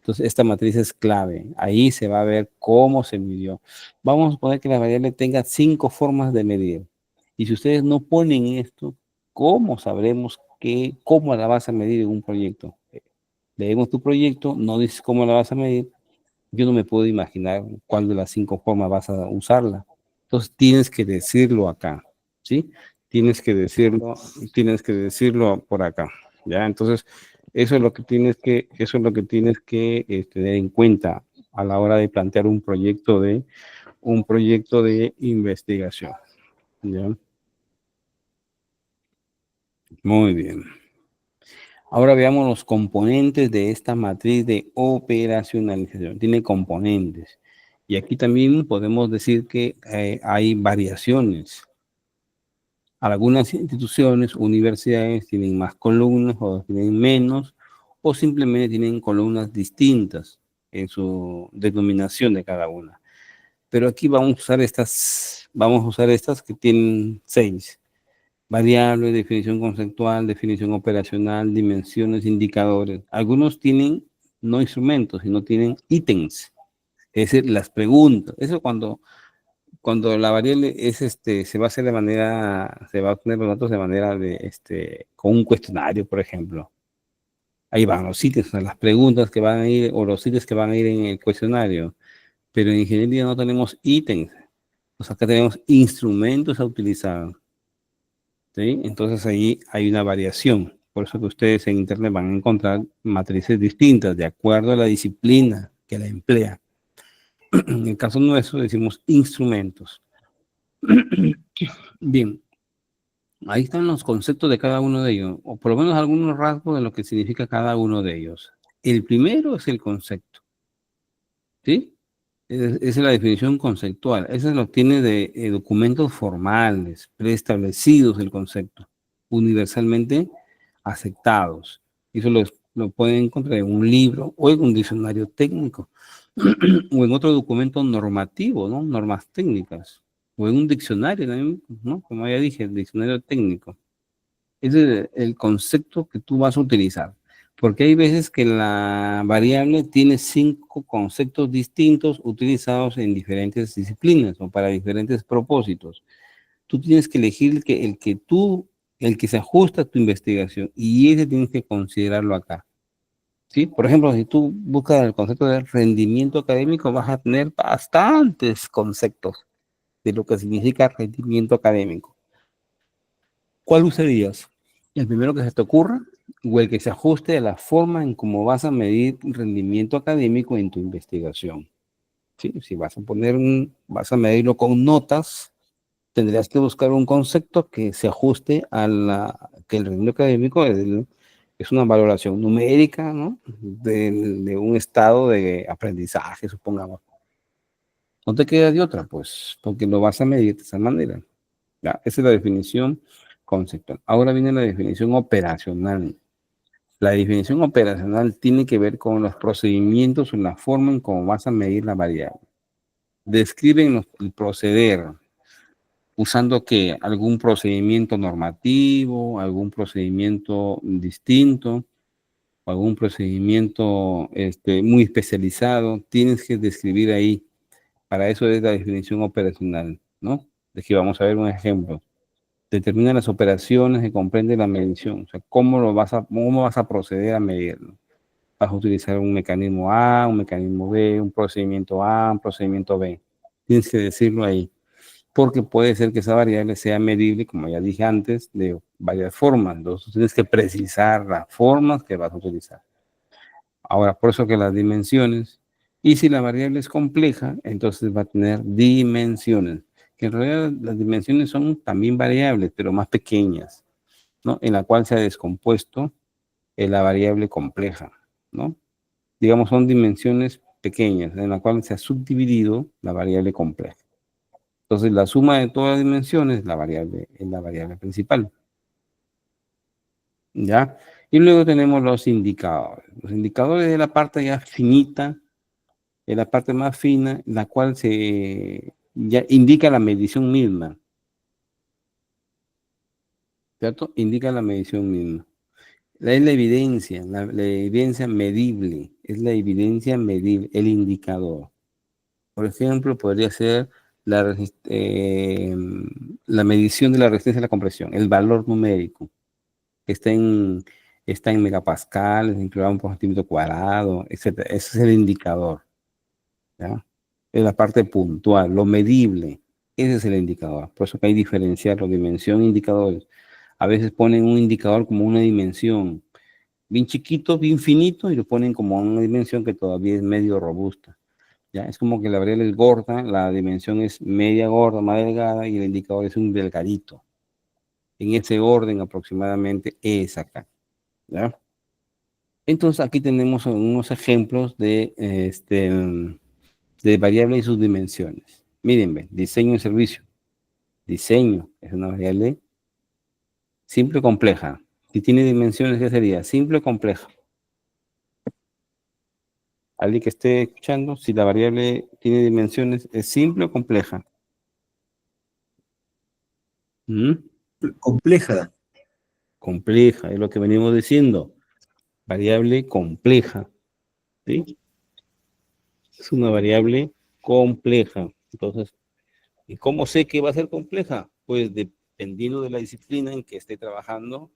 Entonces, esta matriz es clave. Ahí se va a ver cómo se midió. Vamos a poner que la variable tenga 5 formas de medir. Y si ustedes no ponen esto, ¿cómo sabremos cómo la vas a medir en un proyecto? Leemos tu proyecto, no dices cómo la vas a medir. Yo no me puedo imaginar cuál de las 5 formas vas a usarla. Entonces, tienes que decirlo acá, ¿sí? Tienes que decirlo por acá, ¿ya? Entonces, eso es lo que tienes que tener en cuenta a la hora de plantear un proyecto de investigación, ¿ya? Muy bien. Ahora veamos los componentes de esta matriz de operacionalización. Tiene componentes. Y aquí también podemos decir que hay variaciones. Algunas instituciones, universidades tienen más columnas o tienen menos, o simplemente tienen columnas distintas en su denominación de cada una. Pero aquí vamos a usar estas que tienen 6. Variable, definición conceptual, definición operacional, dimensiones, indicadores. Algunos tienen no instrumentos, sino tienen ítems, es decir, las preguntas. Eso cuando la variable se va a hacer se va a obtener los datos de manera con un cuestionario, por ejemplo. Ahí van los ítems, o sea, las preguntas que van a ir, o los ítems que van a ir en el cuestionario. Pero en ingeniería no tenemos ítems. O sea, acá tenemos instrumentos a utilizar. ¿Sí? Entonces ahí hay una variación. Por eso que ustedes en Internet van a encontrar matrices distintas de acuerdo a la disciplina que la emplea. En el caso nuestro decimos instrumentos. Bien, ahí están los conceptos de cada uno de ellos, o por lo menos algunos rasgos de lo que significa cada uno de ellos. El primero es el concepto, ¿sí? Esa es la definición conceptual. Esa lo obtiene de documentos formales, preestablecidos el concepto, universalmente aceptados. Eso lo pueden encontrar en un libro o en un diccionario técnico o en otro documento normativo, ¿no? Normas técnicas o en un diccionario también, ¿no? Como ya dije, el diccionario técnico. Ese es el concepto que tú vas a utilizar. Porque hay veces que la variable tiene 5 conceptos distintos utilizados en diferentes disciplinas o para diferentes propósitos. Tú tienes que elegir el que se ajusta a tu investigación y ese tienes que considerarlo acá. ¿Sí? Por ejemplo, si tú buscas el concepto de rendimiento académico, vas a tener bastantes conceptos de lo que significa rendimiento académico. ¿Cuál usarías? ¿El primero que se te ocurra o el que se ajuste a la forma en cómo vas a medir rendimiento académico en tu investigación? ¿Sí? Si vas a medirlo con notas, tendrías que buscar un concepto que se ajuste que el rendimiento académico es una valoración numérica, ¿no? De un estado de aprendizaje, supongamos. No te queda de otra, pues, porque lo vas a medir de esa manera. ¿Ya? Esa es la definición conceptual. Ahora viene la definición operacional. La definición operacional tiene que ver con los procedimientos o la forma en cómo vas a medir la variable. Describen el proceder, usando que algún procedimiento normativo, algún procedimiento distinto, o algún procedimiento muy especializado. Tienes que describir ahí. Para eso es la definición operacional, ¿no? Aquí vamos a ver un ejemplo. Determina las operaciones que comprende la medición. O sea, cómo vas a proceder a medirlo. Vas a utilizar un mecanismo A, un mecanismo B, un procedimiento A, un procedimiento B. Tienes que decirlo ahí. Porque puede ser que esa variable sea medible, como ya dije antes, de varias formas. Entonces tienes que precisar las formas que vas a utilizar. Ahora, por eso que las dimensiones, y si la variable es compleja, entonces va a tener dimensiones, que en realidad las dimensiones son también variables, pero más pequeñas, ¿no? En la cual se ha descompuesto la variable compleja, ¿no? Digamos, son dimensiones pequeñas, en la cual se ha subdividido la variable compleja. Entonces, la suma de todas las dimensiones es la variable principal, ¿ya? Y luego tenemos los indicadores. Los indicadores de la parte ya finita, de la parte más fina, la cual ya indica la medición misma, ¿cierto? Indica la medición misma. Es la evidencia medible, es la evidencia medible, el indicador. Por ejemplo, podría ser la medición de la resistencia a la compresión, el valor numérico, que está en megapascales, en kilogramos por centímetro cuadrado, etcétera. Ese es el indicador, ¿ya? Es la parte puntual, lo medible, ese es el indicador. Por eso que hay que diferenciar dimensión e indicadores. A veces ponen un indicador como una dimensión bien chiquito, bien finito, y lo ponen como una dimensión que todavía es medio robusta. ¿Ya? Es como que la variable es gorda, la dimensión es media gorda, más delgada, y el indicador es un delgadito. En ese orden aproximadamente es acá. ¿Ya? Entonces aquí tenemos unos ejemplos de variable y sus dimensiones. Miren, ven, diseño y servicio. Diseño es una variable simple o compleja. Si tiene dimensiones, ¿qué sería? Simple o compleja. Alguien que esté escuchando, si la variable tiene dimensiones, ¿es simple o compleja? ¿Mm? Compleja. Compleja, es lo que venimos diciendo. Variable compleja, ¿sí? Es una variable compleja. Entonces, ¿y cómo sé que va a ser compleja? Pues dependiendo de la disciplina en que esté trabajando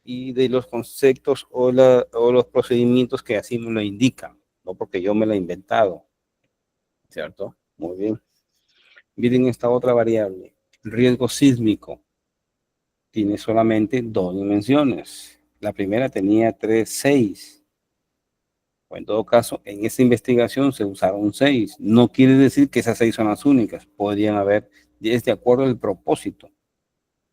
y de los conceptos o los procedimientos que así me lo indican, no porque yo me la he inventado, ¿cierto? Muy bien. Miren esta otra variable, riesgo sísmico. Tiene solamente dos dimensiones. La primera tenía 3, 6. O en todo caso, en esta investigación se usaron 6. No quiere decir que esas 6 son las únicas. Podrían haber 10 de acuerdo al propósito.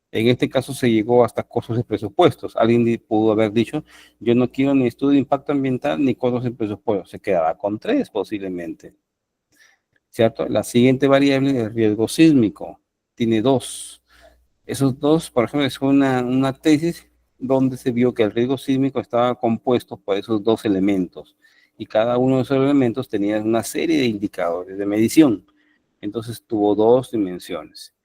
En este caso se llegó hasta costos de presupuestos. Alguien pudo haber dicho, yo no quiero ni estudio de impacto ambiental ni costos de presupuesto. Se quedaba con 3 posiblemente. ¿Cierto? La siguiente variable es el riesgo sísmico. Tiene 2. Esos dos, por ejemplo, es una tesis donde se vio que el riesgo sísmico estaba compuesto por esos dos elementos y cada uno de esos elementos tenía una serie de indicadores de medición. Entonces tuvo dos dimensiones.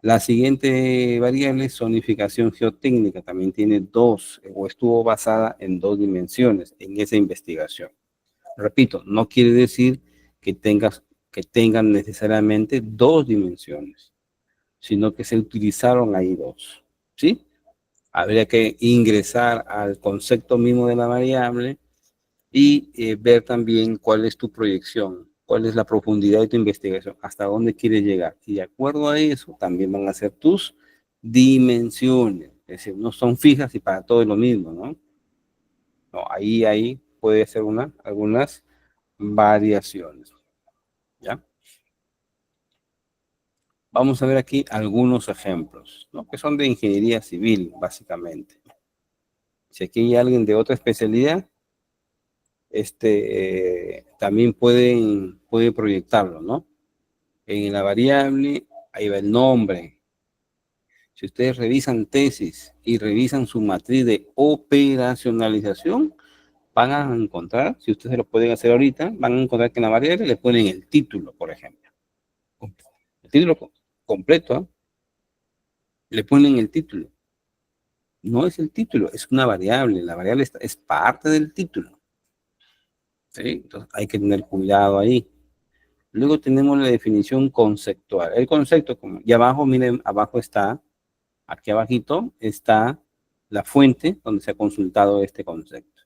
La siguiente variable, zonificación geotécnica, también tiene dos, o estuvo basada en dos dimensiones en esa investigación. Repito, no quiere decir que tengan necesariamente dos dimensiones, sino que se utilizaron ahí dos, ¿sí? Habría que ingresar al concepto mismo de la variable y ver también cuál es tu proyección, cuál es la profundidad de tu investigación, hasta dónde quieres llegar. Y de acuerdo a eso, también van a ser tus dimensiones. Es decir, no son fijas y para todo es lo mismo, ¿no? No, ahí puede ser algunas variaciones, ¿ya? Vamos a ver aquí algunos ejemplos, ¿no? Que son de ingeniería civil, básicamente. Si aquí hay alguien de otra especialidad, también puede proyectarlo, ¿no? En la variable, ahí va el nombre. Si ustedes revisan tesis y revisan su matriz de operacionalización, van a encontrar, si ustedes lo pueden hacer ahorita, van a encontrar que en la variable le ponen el título, por ejemplo. El título completo, ¿eh? Le ponen el título. No es el título, es una variable. La variable es parte del título. ¿Sí? Entonces hay que tener cuidado ahí. Luego tenemos la definición conceptual. El concepto, como y abajo, miren, abajo está, aquí abajito, está la fuente donde se ha consultado este concepto.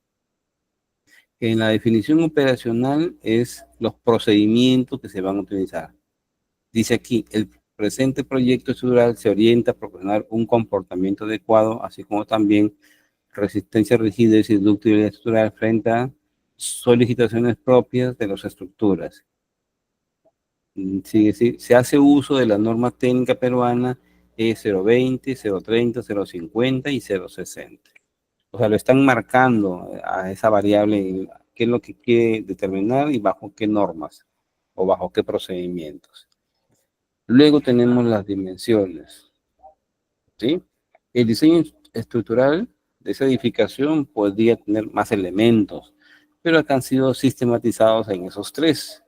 En la definición operacional es los procedimientos que se van a utilizar. Dice aquí, el presente proyecto estructural se orienta a proporcionar un comportamiento adecuado, así como también resistencia, rigidez y ductibilidad estructural frente a solicitaciones propias de las estructuras. Sí, sí, se hace uso de la norma técnica peruana E020, 030, 050 y 060. O sea, lo están marcando a esa variable, qué es lo que quiere determinar y bajo qué normas o bajo qué procedimientos. Luego tenemos las dimensiones, ¿sí? El diseño estructural de esa edificación podría tener más elementos, pero que han sido sistematizados en esos tres.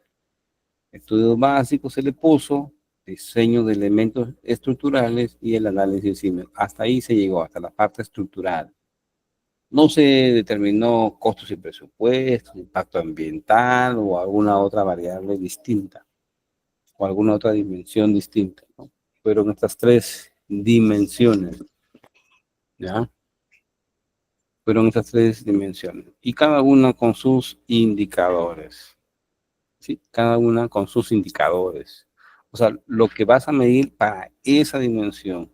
Estudios básicos se le puso, diseño de elementos estructurales y el análisis sísmico. Hasta ahí se llegó, hasta la parte estructural. No se determinó costos y presupuestos, impacto ambiental o alguna otra variable distinta o alguna otra dimensión distinta, ¿no? Fueron estas tres dimensiones, ¿ya? Fueron estas tres dimensiones y cada una con sus indicadores, ¿sí? Cada una con sus indicadores. O sea, lo que vas a medir para esa dimensión,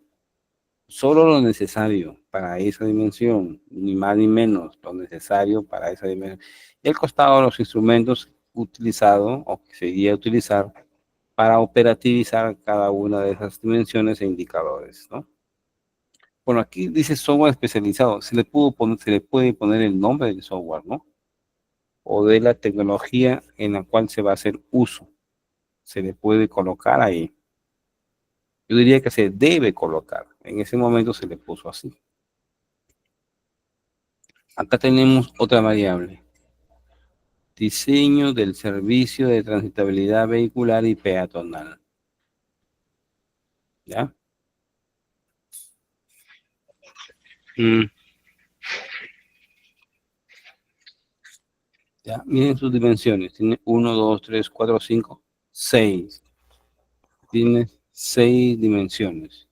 solo lo necesario para esa dimensión, ni más ni menos, lo necesario para esa dimensión. Y el costado de los instrumentos utilizados o que se iba a utilizar para operativizar cada una de esas dimensiones e indicadores, ¿no? Bueno, aquí dice software especializado. Se le puede poner el nombre del software, ¿no? O de la tecnología en la cual se va a hacer uso. Se le puede colocar ahí. Yo diría que se debe colocar. En ese momento se le puso así. Acá tenemos otra variable. Diseño del servicio de transitabilidad vehicular y peatonal. ¿Ya? ¿Ya? Miren sus dimensiones. Tiene 1, 2, 3, 4, 5, 6. Tiene 6 dimensiones,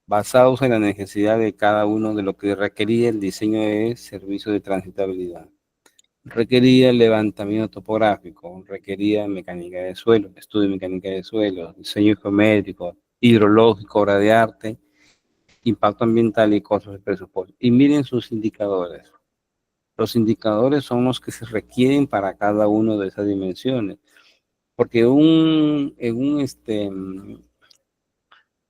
basados en la necesidad de cada uno de lo que requería el diseño de servicio de transitabilidad. Requería levantamiento topográfico, requería mecánica de suelo, estudio de mecánica de suelo, diseño geométrico, hidrológico, obra de arte, impacto ambiental y costos de presupuesto. Y miren sus indicadores. Los indicadores son los que se requieren para cada una de esas dimensiones. Porque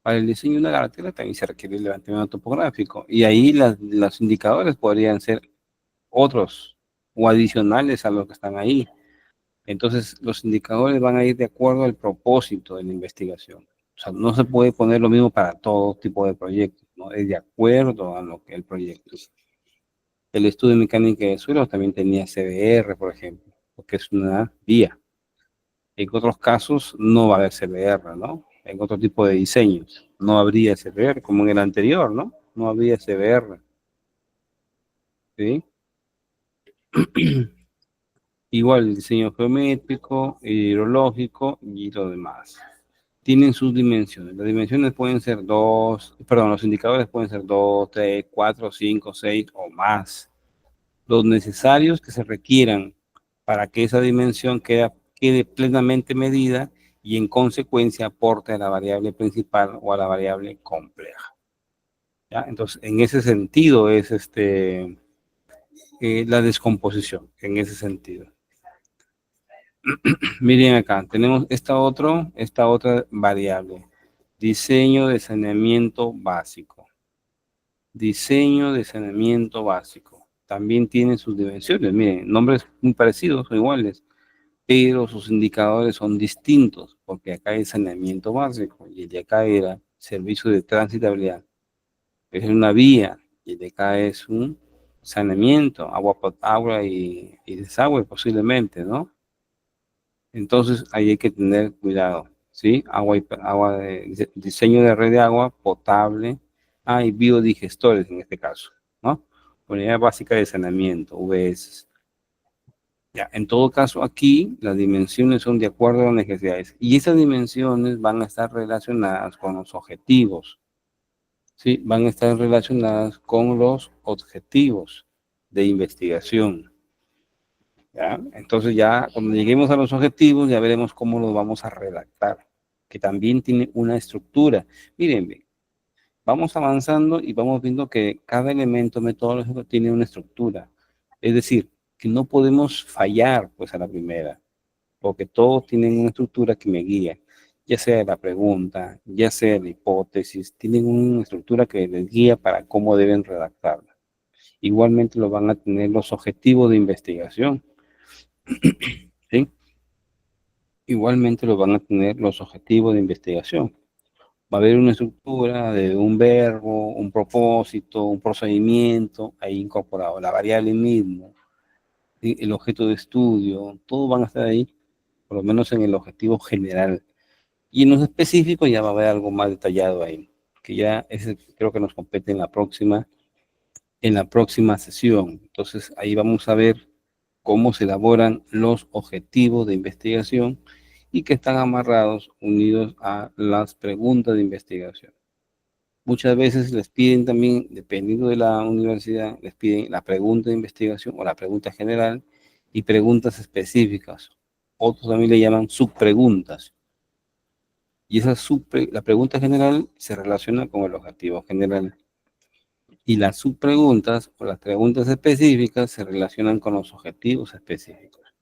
para el diseño de una carretera también se requiere el levantamiento topográfico. Y ahí los indicadores podrían ser otros o adicionales a los que están ahí. Entonces, los indicadores van a ir de acuerdo al propósito de la investigación. O sea, no se puede poner lo mismo para todo tipo de proyectos, ¿no? Es de acuerdo a lo que el proyecto es. El estudio de mecánica de suelo también tenía CBR, por ejemplo, porque es una vía. En otros casos no va a haber CBR, ¿no? En otro tipo de diseños no habría CBR, como en el anterior, ¿no? No habría CBR, ¿sí? Igual el diseño geométrico, hidrológico y lo demás. Tienen sus dimensiones. Las dimensiones pueden ser los indicadores pueden ser 2, 3, 4, 5, 6 o más. Los necesarios que se requieran para que esa dimensión quede plenamente medida y en consecuencia aporte a la variable principal o a la variable compleja. ¿Ya? Entonces, en ese sentido es la descomposición, en ese sentido. Miren acá, tenemos esta otra variable. Diseño de saneamiento básico. Diseño de saneamiento básico. También tiene sus dimensiones. Miren, nombres muy parecidos, son iguales, pero sus indicadores son distintos, porque acá es saneamiento básico y el de acá era servicio de transitabilidad. Es una vía y el de acá es un saneamiento, agua y desagüe posiblemente, ¿no? Entonces ahí hay que tener cuidado, ¿sí? Agua diseño de red de agua potable, y biodigestores en este caso, ¿no? Unidad básica de saneamiento, UBS. Ya, en todo caso, aquí las dimensiones son de acuerdo a las necesidades y esas dimensiones van a estar relacionadas con los objetivos, ¿sí? Van a estar relacionadas con los objetivos de investigación. ¿Ya? Entonces ya cuando lleguemos a los objetivos ya veremos cómo los vamos a redactar, que también tiene una estructura. Miren, vamos avanzando y vamos viendo que cada elemento metodológico tiene una estructura. Es decir, que no podemos fallar pues a la primera, porque todos tienen una estructura que me guía, ya sea la pregunta, ya sea la hipótesis, tienen una estructura que les guía para cómo deben redactarla. Igualmente lo van a tener los objetivos de investigación, ¿sí? Igualmente lo van a tener los objetivos de investigación. Va a haber una estructura de un verbo, un propósito, un procedimiento ahí incorporado, la variable mismo, ¿sí? El objeto de estudio, todos van a estar ahí, por lo menos en el objetivo general. Y en los específicos ya va a haber algo más detallado ahí, que ya ese creo que nos compete en la próxima en la próxima sesión. Entonces, ahí vamos a ver cómo se elaboran los objetivos de investigación y que están amarrados, unidos a las preguntas de investigación. Muchas veces les piden también, dependiendo de la universidad, les piden la pregunta de investigación o la pregunta general y preguntas específicas. Otros también le llaman subpreguntas. Y la pregunta general se relaciona con el objetivo general. Y las subpreguntas o las preguntas específicas se relacionan con los objetivos específicos.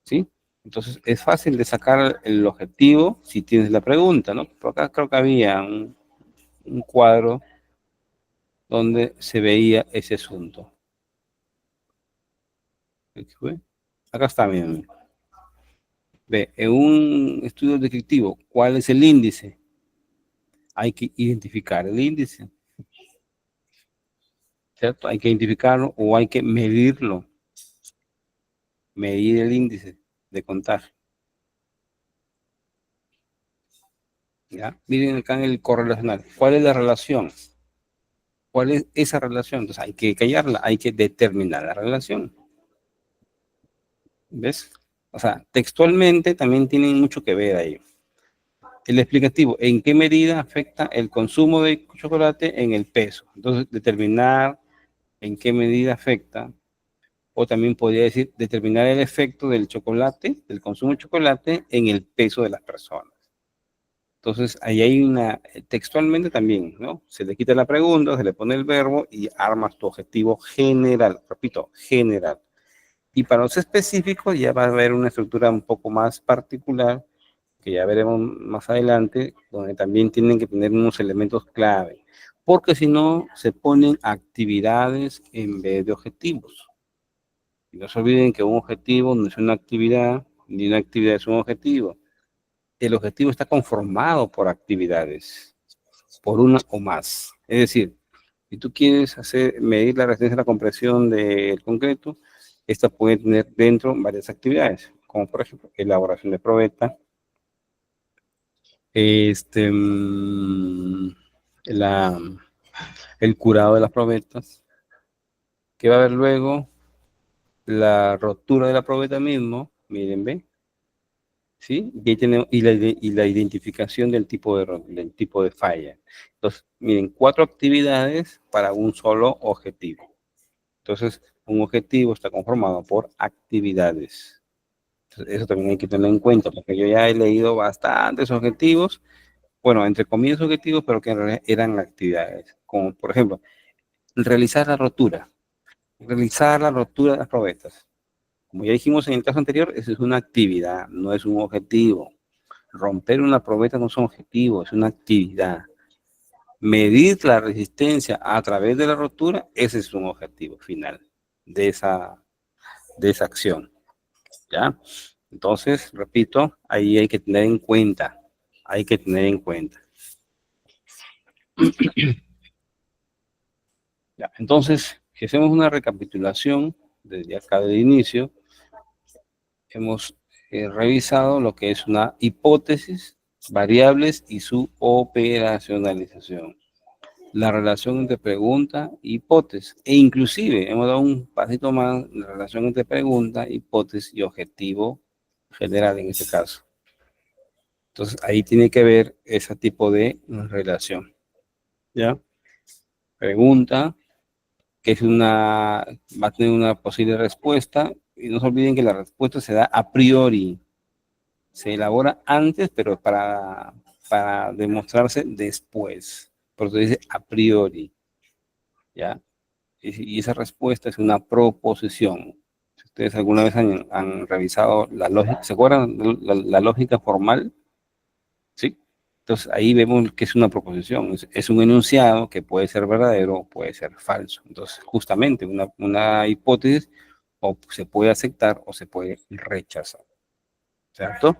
¿Sí? Entonces, es fácil de sacar el objetivo si tienes la pregunta, ¿no? Por acá creo que había un cuadro donde se veía ese asunto. ¿Qué fue? Acá está, miren. Ve, en un estudio descriptivo, ¿cuál es el índice? Hay que identificar el índice, ¿cierto? Hay que identificarlo o hay que medirlo. Medir el índice de contagio. ¿Ya? Miren acá en el correlacional. ¿Cuál es la relación? ¿Cuál es esa relación? Entonces hay que callarla, hay que determinar la relación. ¿Ves? O sea, textualmente también tienen mucho que ver ahí. El explicativo, ¿en qué medida afecta el consumo de chocolate en el peso? Entonces, determinar en qué medida afecta, o también podría decir, determinar el efecto del chocolate, del consumo de chocolate en el peso de las personas. Entonces, ahí hay textualmente también, ¿no? Se le quita la pregunta, se le pone el verbo y armas tu objetivo general, repito, general. Y para los específicos ya va a haber una estructura un poco más particular, que ya veremos más adelante, donde también tienen que tener unos elementos clave, porque si no, se ponen actividades en vez de objetivos. Y no se olviden que un objetivo no es una actividad, ni una actividad es un objetivo. El objetivo está conformado por actividades, por una o más. Es decir, si tú quieres medir la resistencia a la compresión del concreto, esta puede tener dentro varias actividades, como por ejemplo elaboración de probeta, la, el curado de las probetas, que va a haber luego la rotura de la probeta mismo, miren, ¿ven? ¿Sí? Y la identificación del tipo de falla. Entonces, miren, 4 actividades para un solo objetivo. Entonces, un objetivo está conformado por actividades. Entonces, eso también hay que tenerlo en cuenta, porque yo ya he leído bastantes objetivos, bueno, entre comillas objetivos, pero que en realidad eran actividades. Como, por ejemplo, realizar la rotura. Realizar la rotura de las probetas. Como ya dijimos en el caso anterior, eso es una actividad, no es un objetivo. Romper una probeta no es un objetivo, es una actividad. Medir la resistencia a través de la rotura, ese es un objetivo final de esa acción. ¿Ya? Entonces, repito, ahí hay que tener en cuenta, hay que tener en cuenta. Ya, entonces, si hacemos una recapitulación desde acá del inicio, hemos revisado lo que es una hipótesis, variables y su operacionalización. La relación entre pregunta y hipótesis. E inclusive hemos dado un pasito más en la relación entre pregunta, hipótesis y objetivo general en este caso. Entonces ahí tiene que ver ese tipo de relación. ¿Ya? Pregunta, que es va a tener una posible respuesta, y no se olviden que la respuesta se da a priori. Se elabora antes, pero para demostrarse después. Por eso dice a priori. ¿Ya? Y esa respuesta es una proposición. Si ustedes alguna vez han revisado la lógica, ¿se acuerdan de la lógica formal? ¿Sí? Entonces ahí vemos que es una proposición, es un enunciado que puede ser verdadero o puede ser falso. Entonces, justamente una hipótesis o se puede aceptar o se puede rechazar. ¿Cierto?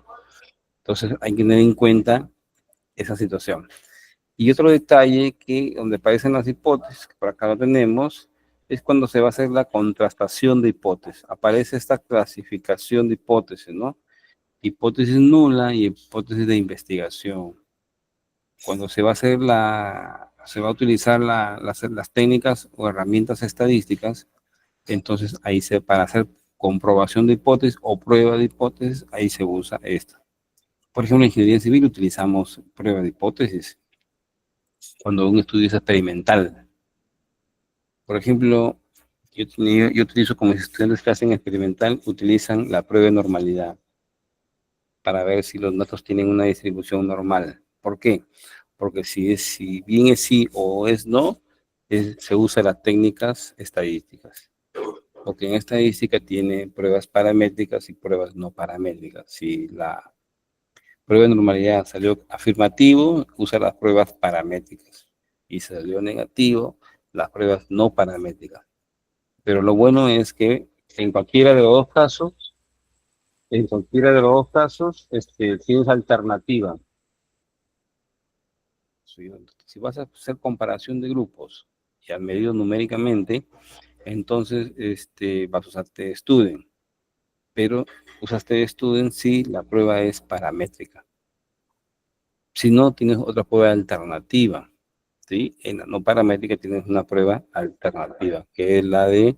Entonces hay que tener en cuenta esa situación. Y otro detalle que donde aparecen las hipótesis, que por acá lo tenemos, es cuando se va a hacer la contrastación de hipótesis. Aparece esta clasificación de hipótesis, ¿no? Hipótesis nula y hipótesis de investigación. Cuando se va a hacer se va a utilizar las técnicas o herramientas estadísticas. Entonces, para hacer comprobación de hipótesis o prueba de hipótesis, ahí se usa esta. Por ejemplo, en ingeniería civil utilizamos prueba de hipótesis cuando un estudio es experimental. Por ejemplo, yo utilizo con mis estudiantes que hacen experimental, utilizan la prueba de normalidad para ver si los datos tienen una distribución normal. ¿Por qué? Porque si bien es sí o es no, se usa las técnicas estadísticas. Porque en estadística tiene pruebas paramétricas y pruebas no paramétricas. Si la prueba de normalidad salió afirmativo, usa las pruebas paramétricas. Y salió negativo, las pruebas no paramétricas. Pero lo bueno es que en cualquiera de los dos casos, tienes alternativa. Si vas a hacer comparación de grupos y al medir numéricamente, entonces vas a usar T-Student. Pero usaste T-Student si la prueba es paramétrica. Si no, tienes otra prueba alternativa. ¿Sí? En la no paramétrica tienes una prueba alternativa, que es la de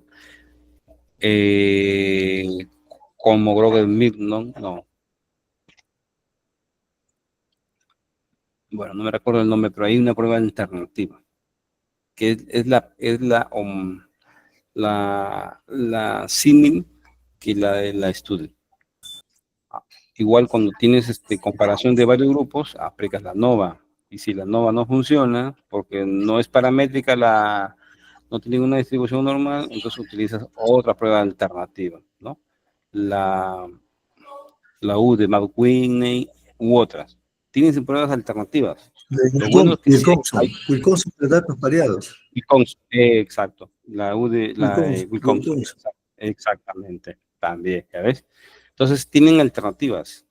como Grogel-Mignon, no. Bueno, no me recuerdo el nombre, pero hay una prueba alternativa, que es la símil que la de la Student. Igual cuando tienes comparación de varios grupos, aplicas la NOVA. Y si la NOVA no funciona, porque no es paramétrica, no tiene una distribución normal, entonces utilizas otra prueba alternativa, ¿no? La U de McWhinney u otras. Tienes pruebas alternativas. Lo bueno es que sí hay Wilcoxon de datos variados. Exacto. La U de Wilcoxon. Exactamente. También, ¿ya ves? Entonces tienen alternativas.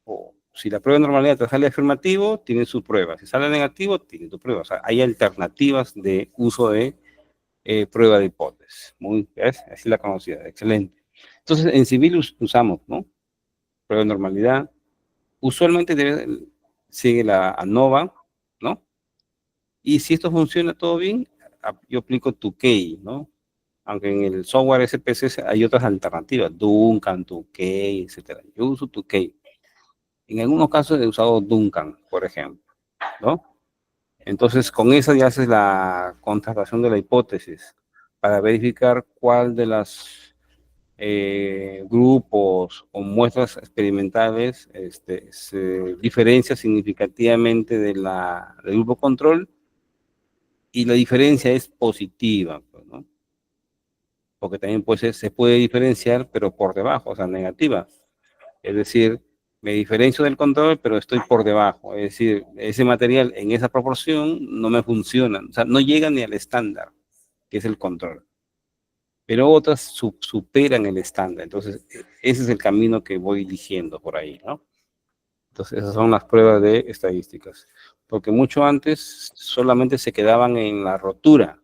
O si la prueba de normalidad te sale afirmativo, tiene su prueba. Si sale negativo, tiene tu prueba. O sea, hay alternativas de uso de prueba de hipótesis. ¿Ves? Así la conocida. Excelente. Entonces, en civil usamos, ¿no? Prueba de normalidad. Usualmente sigue la ANOVA, ¿no? Y si esto funciona todo bien, yo aplico TUCAY, ¿no? Aunque en el software SPSS hay otras alternativas, Duncan, TUCAY, etc. Yo uso TUCAY. En algunos casos he usado Duncan, por ejemplo, ¿no? Entonces, con eso ya haces la contrastación de la hipótesis para verificar cuál de las grupos o muestras experimentales se diferencia significativamente del grupo control, y la diferencia es positiva, pues, ¿no? Porque también se puede diferenciar, pero por debajo, o sea, negativa. Es decir, me diferencio del control, pero estoy por debajo. Es decir, ese material en esa proporción no me funciona, o sea, no llega ni al estándar, que es el control. Pero otras superan el estándar. Entonces, ese es el camino que voy eligiendo por ahí, ¿no? Entonces, esas son las pruebas de estadísticas. Porque mucho antes solamente se quedaban en la rotura.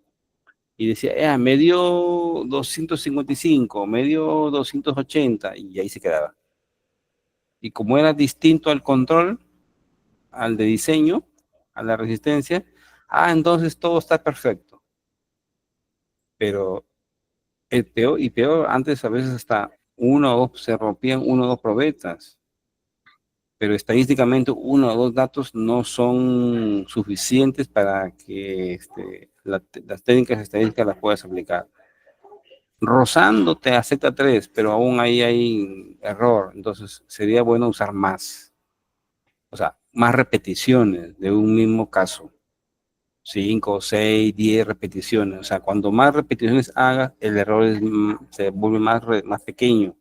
Y decía, me dio 255, me dio 280, y ahí se quedaba. Y como era distinto al control, al de diseño, a la resistencia, entonces todo está perfecto. Pero peor, antes a veces hasta se rompían uno o dos probetas, pero estadísticamente uno o dos datos no son suficientes para que las técnicas estadísticas las puedas aplicar. Rozando te acepta 3, pero aún ahí hay error, entonces sería bueno usar más, o sea, más repeticiones de un mismo caso. 5, 6, 10 repeticiones. O sea, cuando más repeticiones hagas, el error se vuelve más pequeño.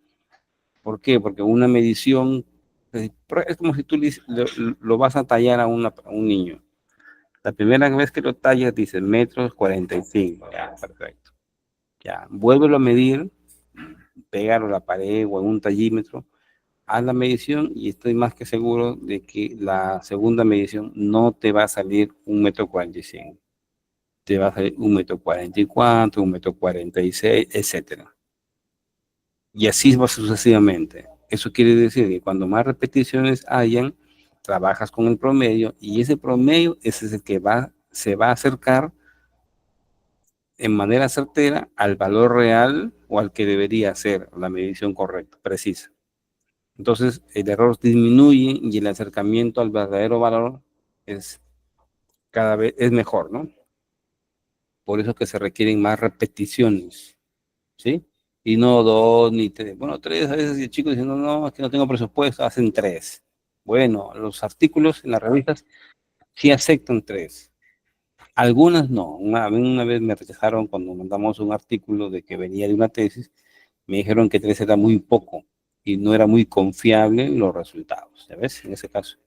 ¿Por qué? Porque una medición es como si tú lo vas a tallar a un niño. La primera vez que lo tallas dice metros 45. Ya, perfecto. Ya, vuélvelo a medir, pégalo a la pared o en un tallímetro, haz la medición y estoy más que seguro de que la segunda medición no te va a salir 1,45 m. Te va a salir 1,44 m, 1,46 m, etcétera. Y así va sucesivamente. Eso quiere decir que cuando más repeticiones hayan, trabajas con el promedio y ese promedio ese es el que va se va a acercar en manera certera al valor real o al que debería ser la medición correcta, precisa. Entonces, el error disminuye y el acercamiento al verdadero valor es cada vez es mejor, ¿no? Por eso que se requieren más repeticiones, ¿sí? Y no dos ni tres. Bueno, tres a veces el chico diciendo, no, es que no tengo presupuesto, hacen tres. Bueno, los artículos en las revistas sí aceptan tres. Algunas no. Una vez me rechazaron cuando mandamos un artículo de que venía de una tesis, me dijeron que tres era muy poco y no era muy confiable los resultados, ¿ya ves? En ese caso.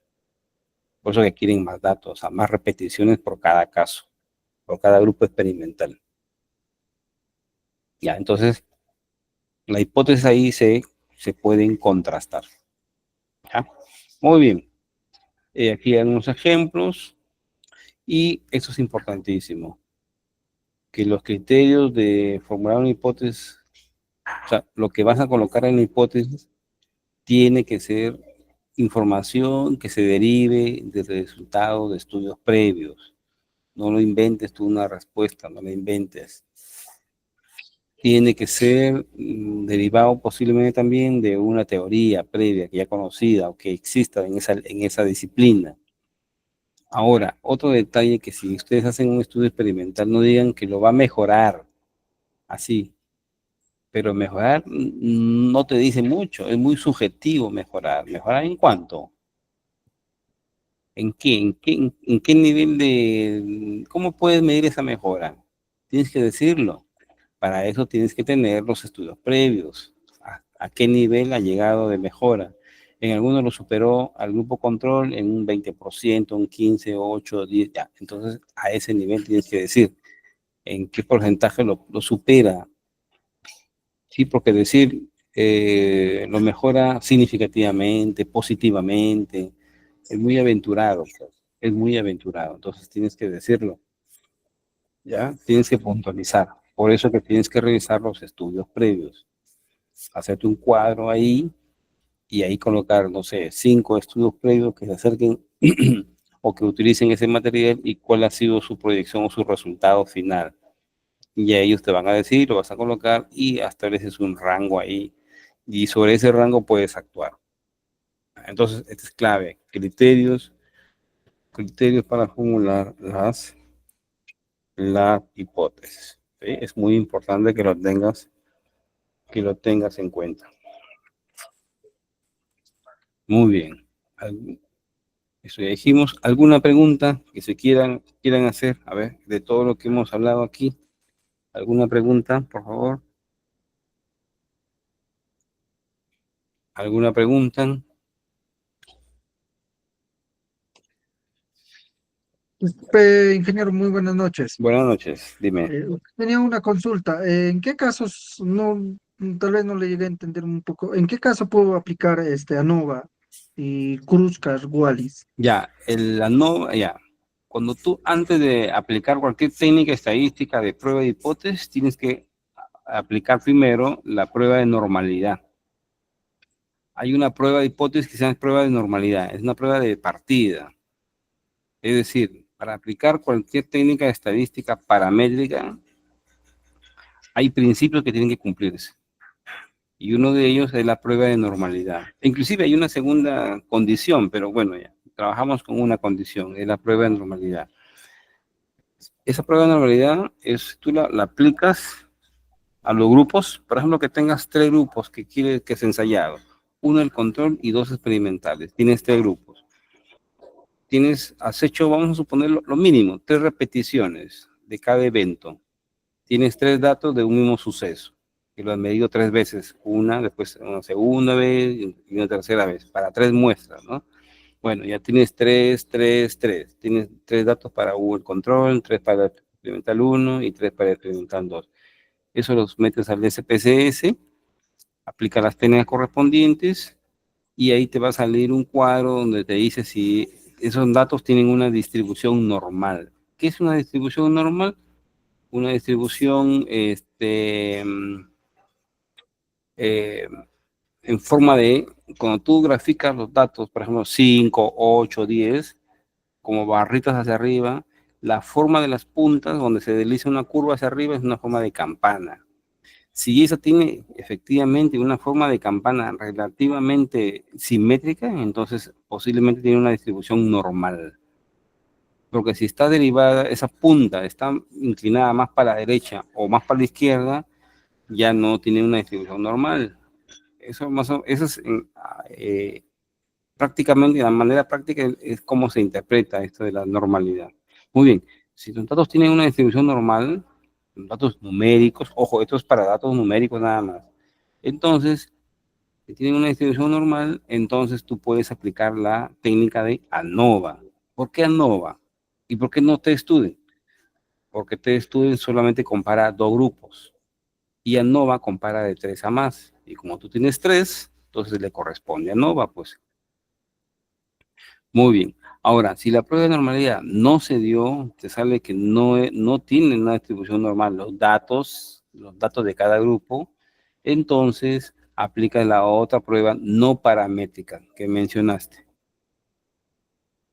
Por eso que quieren más datos, o sea, más repeticiones por cada caso, por cada grupo experimental. Ya, entonces, la hipótesis ahí se pueden contrastar. ¿Ya? Muy bien. Aquí hay unos ejemplos y eso es importantísimo, que los criterios de formular una hipótesis, o sea, lo que vas a colocar en la hipótesis tiene que ser información que se derive de resultados de estudios previos. No lo inventes tú una respuesta, no la inventes. Tiene que ser derivado posiblemente también de una teoría previa que ya conocida o que exista en esa disciplina. Ahora, otro detalle que si ustedes hacen un estudio experimental, no digan que lo va a mejorar así, pero mejorar no te dice mucho, es muy subjetivo mejorar. ¿Mejorar en cuánto? ¿En qué? ¿En qué nivel de... ¿Cómo puedes medir esa mejora? Tienes que decirlo. Para eso tienes que tener los estudios previos. ¿A qué nivel ha llegado de mejora? En algunos lo superó al grupo control en un 20%, un 15, 8, 10, ya. Entonces, a ese nivel tienes que decir en qué porcentaje lo supera. Sí, porque decir lo mejora significativamente, positivamente, es muy aventurado, pues, es muy aventurado. Entonces, tienes que decirlo, ¿ya? Tienes que puntualizar. Por eso que tienes que revisar los estudios previos. Hacerte un cuadro ahí y ahí colocar, no sé, 5 estudios previos que se acerquen o que utilicen ese material y cuál ha sido su proyección o su resultado final. Y ellos te van a decir, lo vas a colocar y estableces un rango ahí y sobre ese rango puedes actuar. Entonces, esto es clave. Criterios para formular la hipótesis. ¿Sí? Es muy importante que lo tengas en cuenta. Muy bien. Eso ya dijimos. ¿Alguna pregunta que se quieran hacer? A ver, de todo lo que hemos hablado aquí. ¿Alguna pregunta, por favor? ¿Alguna pregunta? Ingeniero, muy buenas noches. Buenas noches, dime. Tenía una consulta. ¿En qué casos tal vez no le llegué a entender un poco? ¿En qué caso puedo aplicar ANOVA y Kruskal-Wallis? Ya, la no, ya. Cuando tú, antes de aplicar cualquier técnica estadística de prueba de hipótesis, tienes que aplicar primero la prueba de normalidad. Hay una prueba de hipótesis que se llama prueba de normalidad, es una prueba de partida. Es decir, para aplicar cualquier técnica estadística paramétrica, hay principios que tienen que cumplirse. Y uno de ellos es la prueba de normalidad. Inclusive hay una segunda condición, pero bueno, ya, trabajamos con una condición, es la prueba de normalidad. Esa prueba de normalidad es, tú la aplicas a los grupos, por ejemplo, que tengas 3 grupos que quieres que se ensayado, uno el control y 2 experimentales, tienes 3 grupos. Has hecho, vamos a suponer lo mínimo, 3 repeticiones de cada evento. Tienes 3 datos de un mismo suceso, que lo has medido 3 veces, una, después una segunda vez y una tercera vez, para 3 muestras, ¿no? Bueno, ya tienes 3, 3, 3. Tienes 3 datos para el control, 3 para el experimental 1 y 3 para el experimental 2. Eso los metes al SPSS, aplica las técnicas correspondientes y ahí te va a salir un cuadro donde te dice si esos datos tienen una distribución normal. ¿Qué es una distribución normal? Una distribución eh, en forma de, cuando tú graficas los datos, por ejemplo, 5, 8, 10, como barritas hacia arriba, la forma de las puntas donde se desliza una curva hacia arriba es una forma de campana. Si esa tiene efectivamente una forma de campana relativamente simétrica, entonces posiblemente tiene una distribución normal. Porque si está derivada, esa punta está inclinada más para la derecha o más para la izquierda, ya no tiene una distribución normal. Eso es prácticamente, de la manera práctica, es como se interpreta esto de la normalidad. Muy bien, si los datos tienen una distribución normal, datos numéricos, ojo, esto es para datos numéricos nada más. Entonces, si tienen una distribución normal, entonces tú puedes aplicar la técnica de ANOVA. ¿Por qué ANOVA? ¿Y por qué no TestStudent? Porque TestStudent solamente compara dos grupos y ANOVA compara de 3 a más. Y como tú tienes 3, entonces le corresponde a ANOVA, pues. Muy bien. Ahora, si la prueba de normalidad no se dio, te sale que no tiene una distribución normal los datos de cada grupo, entonces aplica la otra prueba no paramétrica que mencionaste,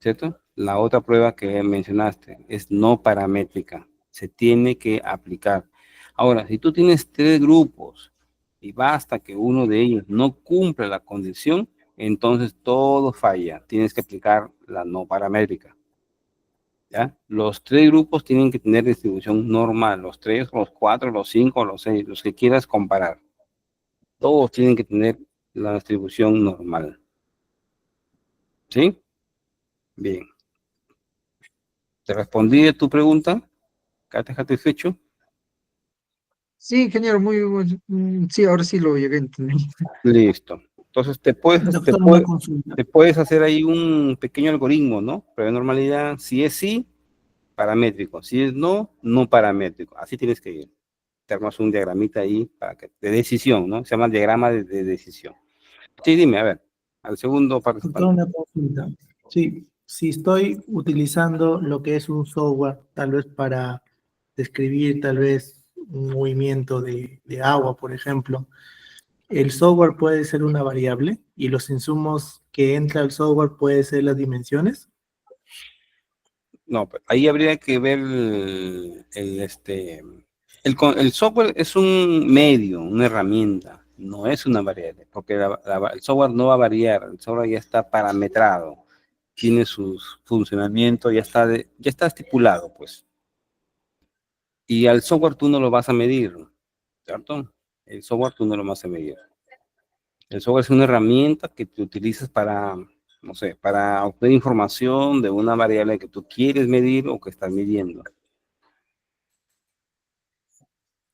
¿cierto? La otra prueba que mencionaste es no paramétrica. Se tiene que aplicar. Ahora, si tú tienes 3 grupos y basta que uno de ellos no cumpla la condición, entonces todo falla. Tienes que aplicar la no paramétrica. ¿Ya? Los 3 grupos tienen que tener distribución normal. Los 3, los 4, los 5, los 6, los que quieras comparar. Todos tienen que tener la distribución normal. ¿Sí? Bien. ¿Te respondí de tu pregunta? ¿Quedaste satisfecho? Sí, ingeniero, sí, ahora sí lo llegué a entender. Listo. Entonces Doctor, una consulta. te puedes hacer ahí un pequeño algoritmo, ¿no? Pero de normalidad, si es sí, paramétrico. Si es no, no paramétrico. Así tienes que ir. Te armas un diagramita ahí para que, de decisión, ¿no? Se llama diagrama de decisión. Sí, dime, a ver, al segundo Doctor, participante. una consulta. Sí, si estoy utilizando lo que es un software, tal vez para describir tal vez un movimiento de agua, por ejemplo, el software puede ser una variable y los insumos que entra al software puede ser las dimensiones. No, pues, ahí habría que ver el software es un medio, una herramienta, no es una variable, porque el software no va a variar, el software ya está parametrado, tiene su funcionamiento, ya está estipulado, pues. Y al software tú no lo vas a medir, ¿cierto? El software tú no lo vas a medir. El software es una herramienta que tú utilizas para, no sé, para obtener información de una variable que tú quieres medir o que estás midiendo.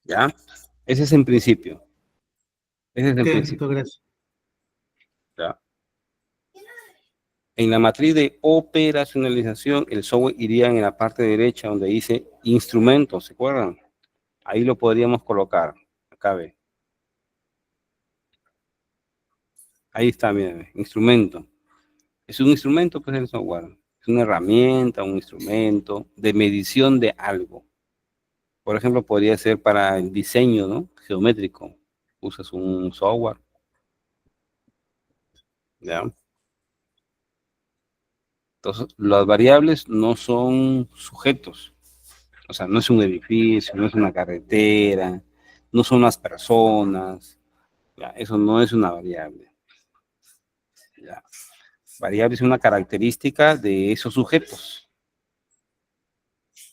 ¿Ya? Ese es en principio. Ese es en Ok, principio. doctor, gracias. ¿Ya? En la matriz de operacionalización, el software iría en la parte derecha donde dice instrumentos, ¿se acuerdan? Ahí lo podríamos colocar. Acá ve. Ahí está, miren, instrumento. Es un instrumento, pues el software. Es una herramienta, un instrumento de medición de algo. Por ejemplo, podría ser para el diseño, ¿no? Geométrico. Usas un software, ¿ya? Entonces, las variables no son sujetos. O sea, no es un edificio, no es una carretera, no son las personas. ¿Ya? Eso no es una variable. ¿Ya? Variable es una característica de esos sujetos.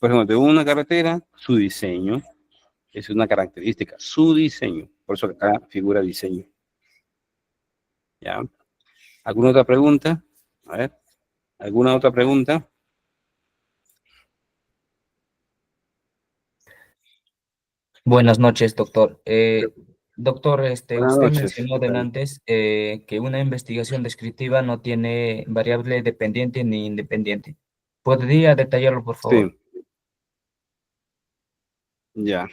Por ejemplo, de una carretera, su diseño es una característica, su diseño. Por eso acá figura diseño. ¿Ya? ¿Alguna otra pregunta? A ver, ¿alguna otra pregunta? Buenas noches, doctor. Doctor, Buenas usted noches. mencionó ¿Qué tal? antes que una investigación descriptiva no tiene variable dependiente ni independiente. ¿Podría detallarlo, por favor? Sí, ya.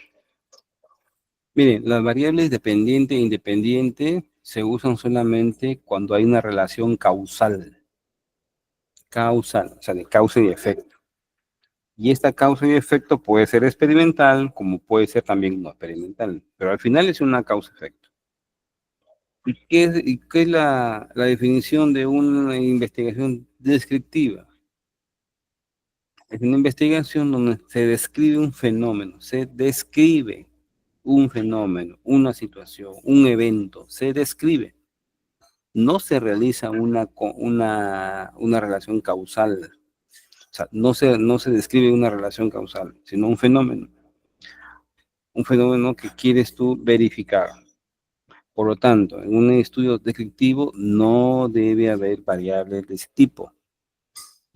Miren, las variables dependiente e independiente se usan solamente cuando hay una relación causal, o sea, de causa y efecto. Y esta causa y efecto puede ser experimental, como puede ser también no experimental, pero al final es una causa-efecto. ¿Y qué es la definición de una investigación descriptiva? Es una investigación donde se describe un fenómeno, una situación, un evento, se describe. No se realiza una relación causal. O sea, no se describe una relación causal, sino un fenómeno. Un fenómeno que quieres tú verificar. Por lo tanto, en un estudio descriptivo no debe haber variables de ese tipo.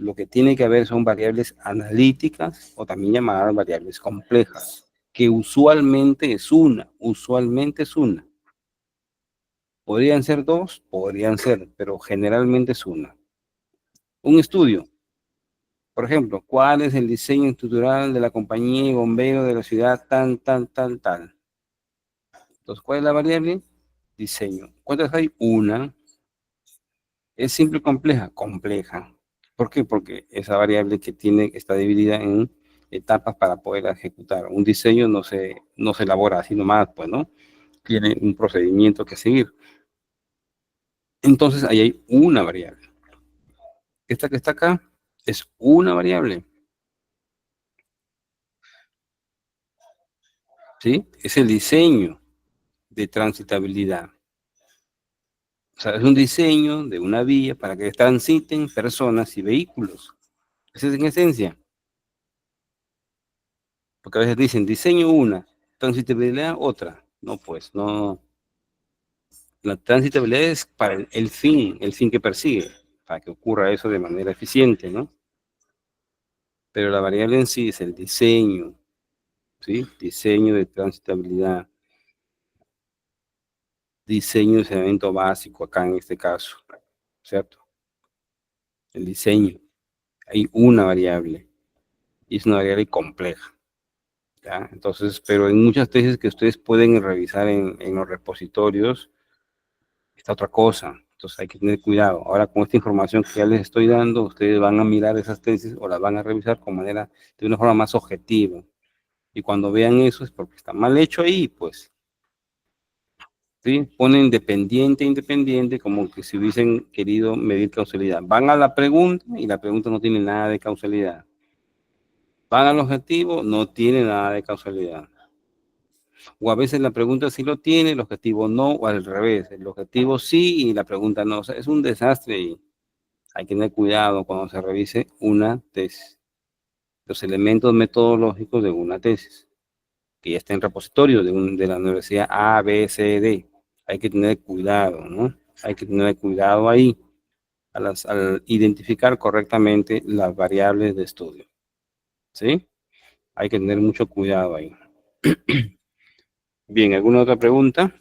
Lo que tiene que haber son variables analíticas o también llamadas variables complejas, que usualmente es una. Podrían ser dos, podrían ser, pero generalmente es una. Un estudio, por ejemplo, ¿cuál es el diseño estructural de la compañía y bombeo de la ciudad tal? Entonces, ¿cuál es la variable? Diseño. ¿Cuántas hay? Una. ¿Es simple o compleja? Compleja. ¿Por qué? Porque esa variable que tiene está dividida en etapas para poder ejecutar. Un diseño no se elabora así nomás, pues, ¿no? Tiene un procedimiento que seguir. Entonces, ahí hay una variable. Esta que está acá es una variable. ¿Sí? Es el diseño de transitabilidad. O sea, es un diseño de una vía para que transiten personas y vehículos. Esa es en esencia. Porque a veces dicen diseño una, transitabilidad otra. No, pues, no. La transitabilidad es para el fin que persigue, para que ocurra eso de manera eficiente, ¿no? Pero la variable en sí es el diseño, ¿sí? Diseño de transitabilidad, diseño de saneamiento básico, acá en este caso, ¿cierto? El diseño. Hay una variable, y es una variable compleja, ¿ya? Entonces, pero en muchas tesis que ustedes pueden revisar en los repositorios, está otra cosa. Entonces hay que tener cuidado. Ahora con esta información que ya les estoy dando, ustedes van a mirar esas tesis o las van a revisar de una forma más objetiva. Y cuando vean eso es porque está mal hecho ahí, pues. ¿Sí? Ponen independiente, como que si hubiesen querido medir causalidad. Van a la pregunta y la pregunta no tiene nada de causalidad. Van al objetivo, no tiene nada de causalidad. O a veces la pregunta sí lo tiene, el objetivo no, o al revés, el objetivo sí y la pregunta no. O sea, es un desastre y hay que tener cuidado cuando se revise una tesis. Los elementos metodológicos de una tesis, que ya está en repositorio de la universidad A, B, C, D. Hay que tener cuidado, ¿no? Hay que tener cuidado ahí al identificar correctamente las variables de estudio. ¿Sí? Hay que tener mucho cuidado ahí. Bien, ¿alguna otra pregunta?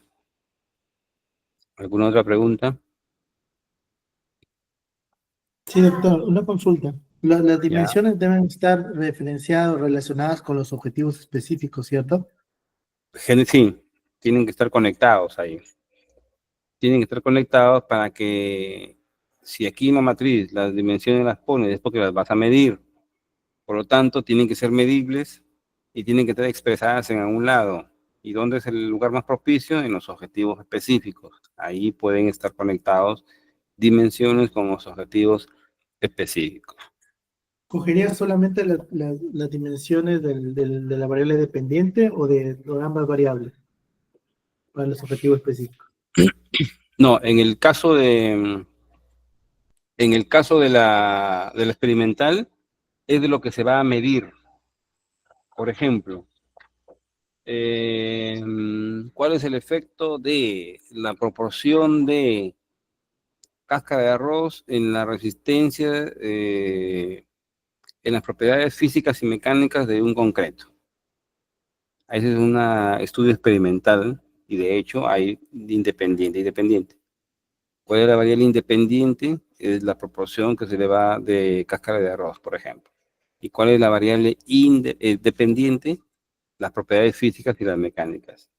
¿Alguna otra pregunta? Sí, doctor, una consulta. Las Ya. dimensiones deben estar referenciadas, relacionadas con los objetivos específicos, ¿cierto? Sí, tienen que estar conectados ahí. Tienen que estar conectados para que, si aquí en la matriz las dimensiones las pones, es porque las vas a medir. Por lo tanto, tienen que ser medibles y tienen que estar expresadas en algún lado. ¿Y dónde es el lugar más propicio? En los objetivos específicos. Ahí pueden estar conectados dimensiones con los objetivos específicos. ¿Cogería solamente las dimensiones de la variable dependiente o de ambas variables para los objetivos específicos? No, en el caso de la experimental, es de lo que se va a medir. Por ejemplo, ¿cuál es el efecto de la proporción de cáscara de arroz en la resistencia, en las propiedades físicas y mecánicas de un concreto? Ese es un estudio experimental y de hecho hay independiente. ¿Cuál es la variable independiente? Es la proporción que se le va de cáscara de arroz, por ejemplo. ¿Y cuál es la variable dependiente? Las propiedades físicas y las mecánicas.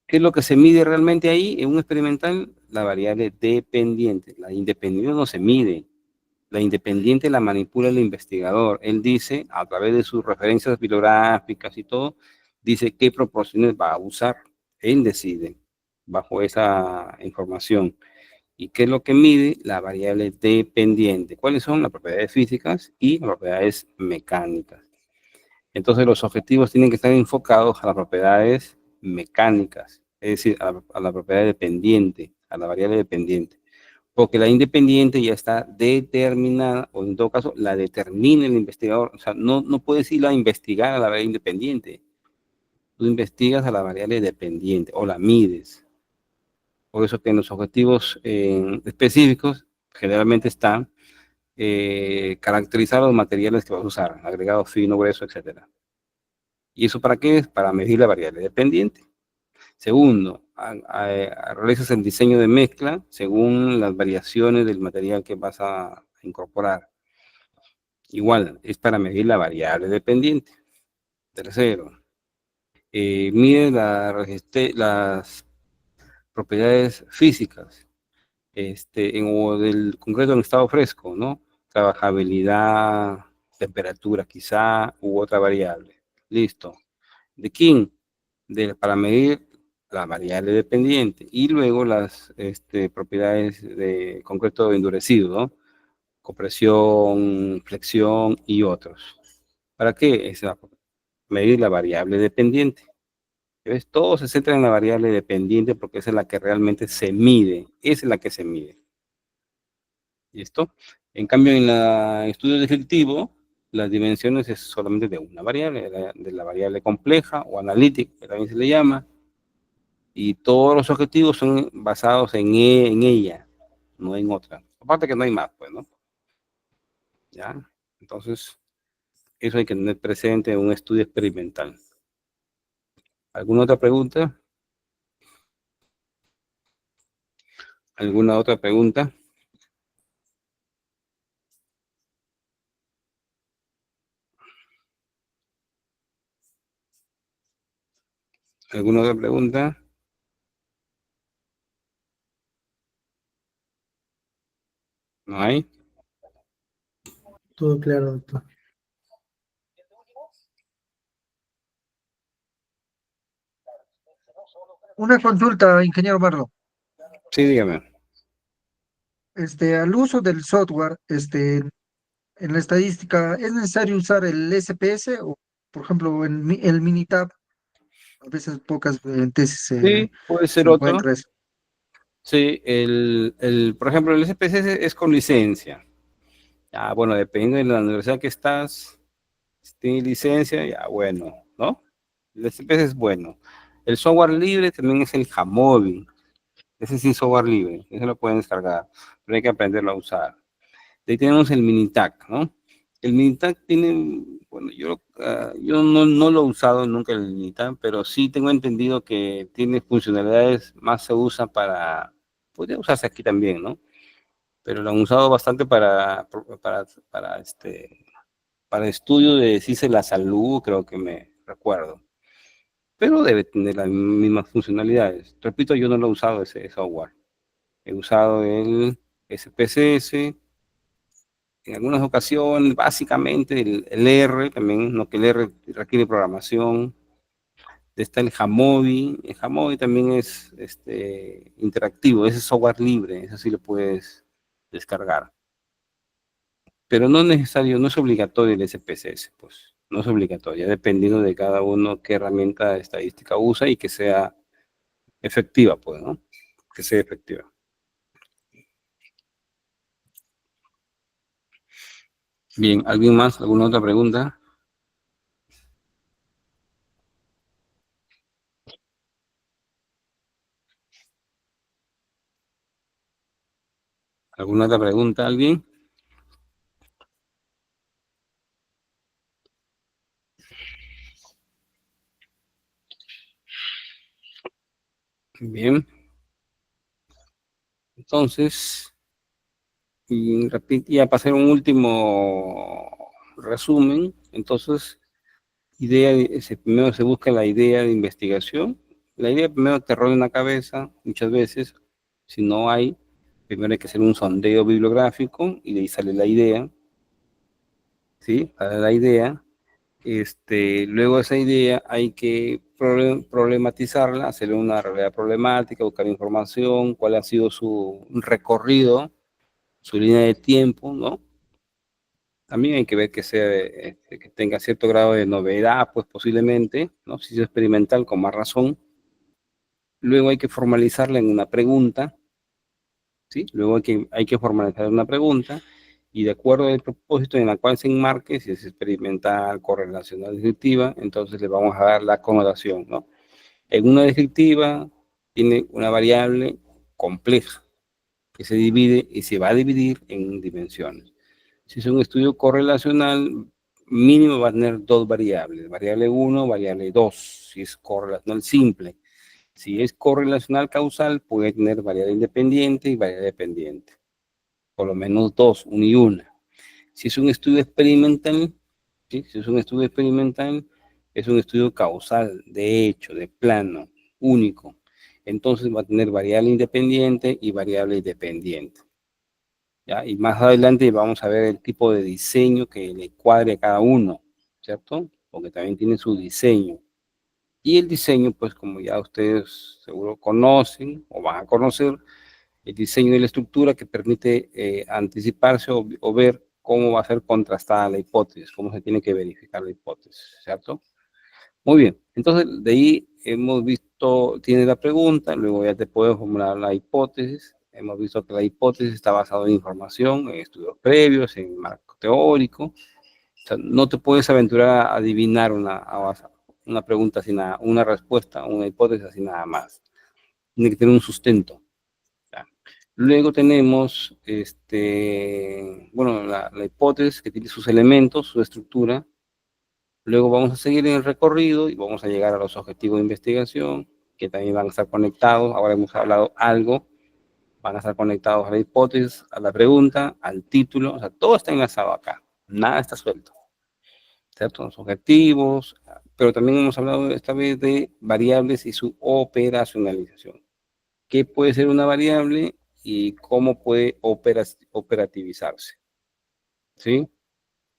¿Qué es lo que se mide realmente ahí en un experimental? La variable dependiente. La independiente no se mide. La independiente la manipula el investigador. Él dice, a través de sus referencias bibliográficas y todo, dice qué proporciones va a usar. Él decide bajo esa información. ¿Y qué es lo que mide? La variable dependiente. ¿Cuáles son? Las propiedades físicas y las propiedades mecánicas. Entonces los objetivos tienen que estar enfocados a las propiedades mecánicas, es decir, a la propiedad dependiente, a la variable dependiente. Porque la independiente ya está determinada, o en todo caso, la determina el investigador. O sea, no puedes ir a investigar a la variable independiente. Tú investigas a la variable dependiente o la mides. Por eso que en los objetivos específicos generalmente están caracterizar los materiales que vas a usar, agregado fino, grueso, etc. ¿Y eso para qué es? Para medir la variable dependiente. Segundo, realizas el diseño de mezcla según las variaciones del material que vas a incorporar. Igual, es para medir la variable dependiente. Tercero, mide las propiedades físicas o del concreto en estado fresco, ¿no? Trabajabilidad, temperatura quizá, u otra variable. Listo. ¿De quién? Para medir la variable dependiente y luego las propiedades de concreto endurecido, ¿no? Compresión, flexión y otros. ¿Para qué? Es medir la variable dependiente. ¿Ves? Todo se centra en la variable dependiente porque esa es la que realmente se mide. Esa es la que se mide. ¿Listo? En cambio, en el estudio descriptivo, las dimensiones es solamente de una variable, de la variable compleja o analítica, que también se le llama, y todos los objetivos son basados en ella, no en otra. Aparte que no hay más, pues, ¿no? ¿Ya? Entonces, eso hay que tener presente en un estudio experimental. ¿Alguna otra pregunta? ¿Alguna otra pregunta? ¿Alguna otra pregunta? ¿No hay? Todo claro, doctor. Una consulta, ingeniero Marlo. Sí, dígame. Al uso del software, en la estadística, ¿es necesario usar el SPS o, por ejemplo, el Minitab? A veces pocas tesis Sí, puede se ser otro. encuentra eso. Sí, por ejemplo, el SPSS es con licencia. Ah, bueno, dependiendo de la universidad que estás, si tienes licencia, ya bueno, ¿no? El SPSS es bueno. El software libre también es el Jamovi. Ese sí es software libre, ese lo pueden descargar, pero hay que aprenderlo a usar. De ahí tenemos el Minitac, ¿no? El Minitac tiene, bueno, yo no lo he usado nunca el Minitac, pero sí tengo entendido que tiene funcionalidades, más se usa podría usarse aquí también, ¿no? Pero lo han usado bastante para estudio de CISE la salud, creo que me recuerdo. Pero debe tener las mismas funcionalidades. Repito, yo no lo he usado ese software. He usado el SPSS, en algunas ocasiones, básicamente el R también, no que el R requiere programación. Está el Jamovi. El Jamovi también es interactivo, ese es software libre, eso sí lo puedes descargar. Pero no es necesario, no es obligatorio el SPSS, pues, no es obligatorio, dependiendo de cada uno qué herramienta estadística usa y que sea efectiva, pues, ¿no? Que sea efectiva. Bien, ¿alguien más? ¿Alguna otra pregunta? ¿Alguna otra pregunta, alguien? Bien. Entonces, ya para hacer un último resumen, entonces, primero se busca la idea de investigación. La idea primero te rola en la cabeza, muchas veces, si no hay, primero hay que hacer un sondeo bibliográfico y de ahí sale la idea, ¿sí? Sale la idea. Luego esa idea hay que problematizarla, hacerle una realidad problemática, buscar información, cuál ha sido su recorrido, su línea de tiempo, ¿no? También hay que ver que sea, que tenga cierto grado de novedad, pues posiblemente, ¿no? Si es experimental, con más razón. Luego hay que formalizarla en una pregunta, ¿sí? Luego hay que formalizar una pregunta y de acuerdo al propósito en la cual se enmarque, si es experimental, correlacional, descriptiva, entonces le vamos a dar la connotación, ¿no? En una descriptiva tiene una variable compleja que se divide y se va a dividir en dimensiones. Si es un estudio correlacional, mínimo va a tener dos variables, variable 1, variable 2, si es correlacional simple. Si es correlacional causal, puede tener variable independiente y variable dependiente. Por lo menos dos, una y una. Si es un estudio experimental, ¿sí? Si es un estudio experimental, es un estudio causal, de hecho, de plano, único. Entonces va a tener variable independiente y variable dependiente. ¿Ya? Y más adelante vamos a ver el tipo de diseño que le cuadre a cada uno, ¿cierto? Porque también tiene su diseño. Y el diseño, pues como ya ustedes seguro conocen o van a conocer, el diseño de la estructura que permite anticiparse o ver cómo va a ser contrastada la hipótesis, cómo se tiene que verificar la hipótesis, ¿cierto? Muy bien, entonces de ahí hemos visto, tiene la pregunta, luego ya te puedes formular la hipótesis. Hemos visto que la hipótesis está basada en información, en estudios previos, en marco teórico. O sea, no te puedes aventurar a adivinar una pregunta sin nada, una respuesta, una hipótesis sin nada más. Tiene que tener un sustento. ¿Ya? Luego tenemos, bueno, la hipótesis que tiene sus elementos, su estructura. Luego vamos a seguir en el recorrido y vamos a llegar a los objetivos de investigación, que también van a estar conectados. Ahora hemos hablado algo, van a estar conectados a la hipótesis, a la pregunta, al título. O sea, todo está enlazado acá, nada está suelto, ¿cierto? Los objetivos, pero también hemos hablado esta vez de variables y su operacionalización. ¿Qué puede ser una variable y cómo puede operativizarse? ¿Sí?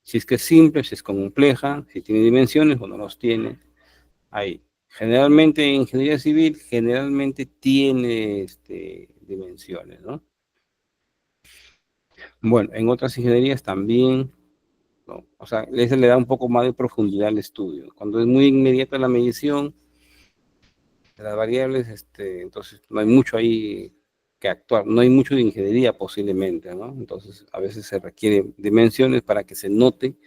Si es que es simple, si es compleja, si tiene dimensiones o no los tiene. Ahí. Generalmente en ingeniería civil, generalmente tiene dimensiones, ¿no? Bueno, en otras ingenierías también, ¿no? O sea, eso le da un poco más de profundidad al estudio. Cuando es muy inmediata la medición de las variables, entonces no hay mucho ahí que actuar, no hay mucho de ingeniería posiblemente, ¿no? Entonces a veces se requieren dimensiones para que se note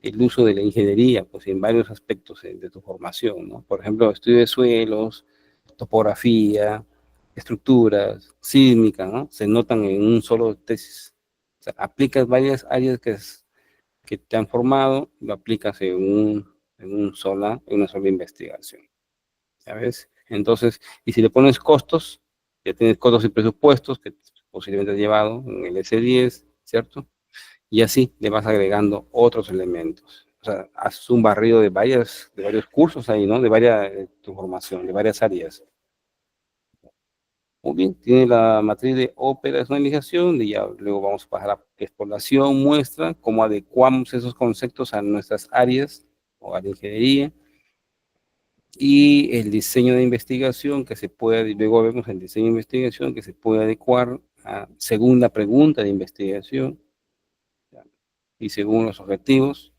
el uso de la ingeniería, pues en varios aspectos de tu formación, ¿no? Por ejemplo, estudio de suelos, topografía, estructuras, sísmica, ¿no? Se notan en un solo tesis. O sea, aplicas varias áreas que te han formado, lo aplicas en una sola investigación, ¿sabes? Entonces, y si le pones costos, ya tienes costos y presupuestos que posiblemente has llevado en el S10, ¿cierto? Y así le vas agregando otros elementos. O sea, haces un barrido de varios cursos ahí, ¿no? De varias, tu formación, de varias áreas. Muy bien, tiene la matriz de operacionalización, y ya luego vamos a pasar a exploración, muestra, cómo adecuamos esos conceptos a nuestras áreas o a la ingeniería. Y el diseño de investigación que se puede, luego vemos el diseño de investigación que se puede adecuar según la pregunta de investigación y según los objetivos,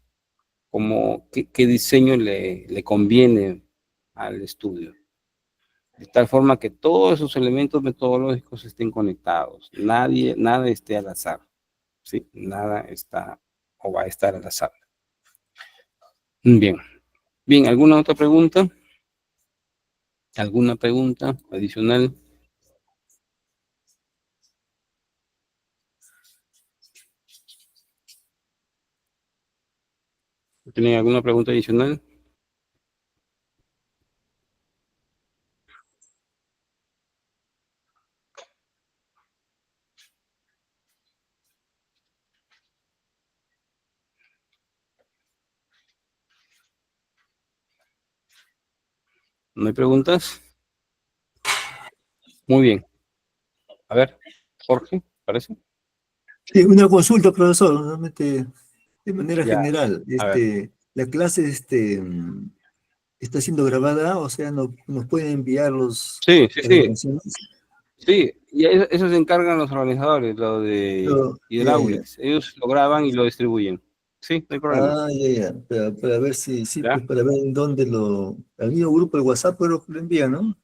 como qué diseño le conviene al estudio. De tal forma que todos esos elementos metodológicos estén conectados. Nada esté al azar. ¿Sí? Nada está o va a estar al azar. Bien. Bien, ¿alguna otra pregunta? ¿Alguna pregunta adicional? ¿Tienen alguna pregunta adicional? ¿No hay preguntas? Muy bien. A ver, Jorge, ¿parece? Sí, una consulta, profesor, nuevamente, de manera Ya, general. a ver. la clase está siendo grabada, o sea, nos pueden enviar Sí, sí, las sí. grabaciones. Sí, y eso se encargan los organizadores, lo de Ya, ya. Hidráulics. Ellos lo graban y lo distribuyen. Sí, no hay problema. Ah, ya, ya. Para ver si, sí, ¿Ya? pues para ver en dónde al mismo grupo de WhatsApp, pero lo envían, ¿no?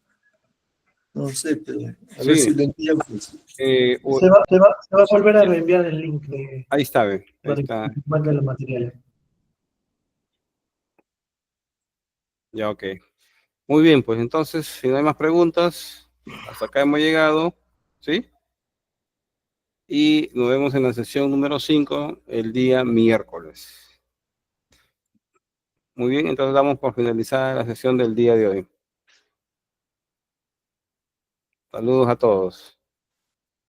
No sé, pero a ver si Sí. lo envían, pues. Se va a volver a Ya. reenviar el link Ahí está, ve. Ahí para que está. manden los materiales. Ya, ok. Muy bien, pues entonces, si no hay más preguntas, hasta acá hemos llegado. ¿Sí? Y nos vemos en la sesión número 5 el día miércoles. Muy bien, entonces damos por finalizada la sesión del día de hoy. Saludos a todos.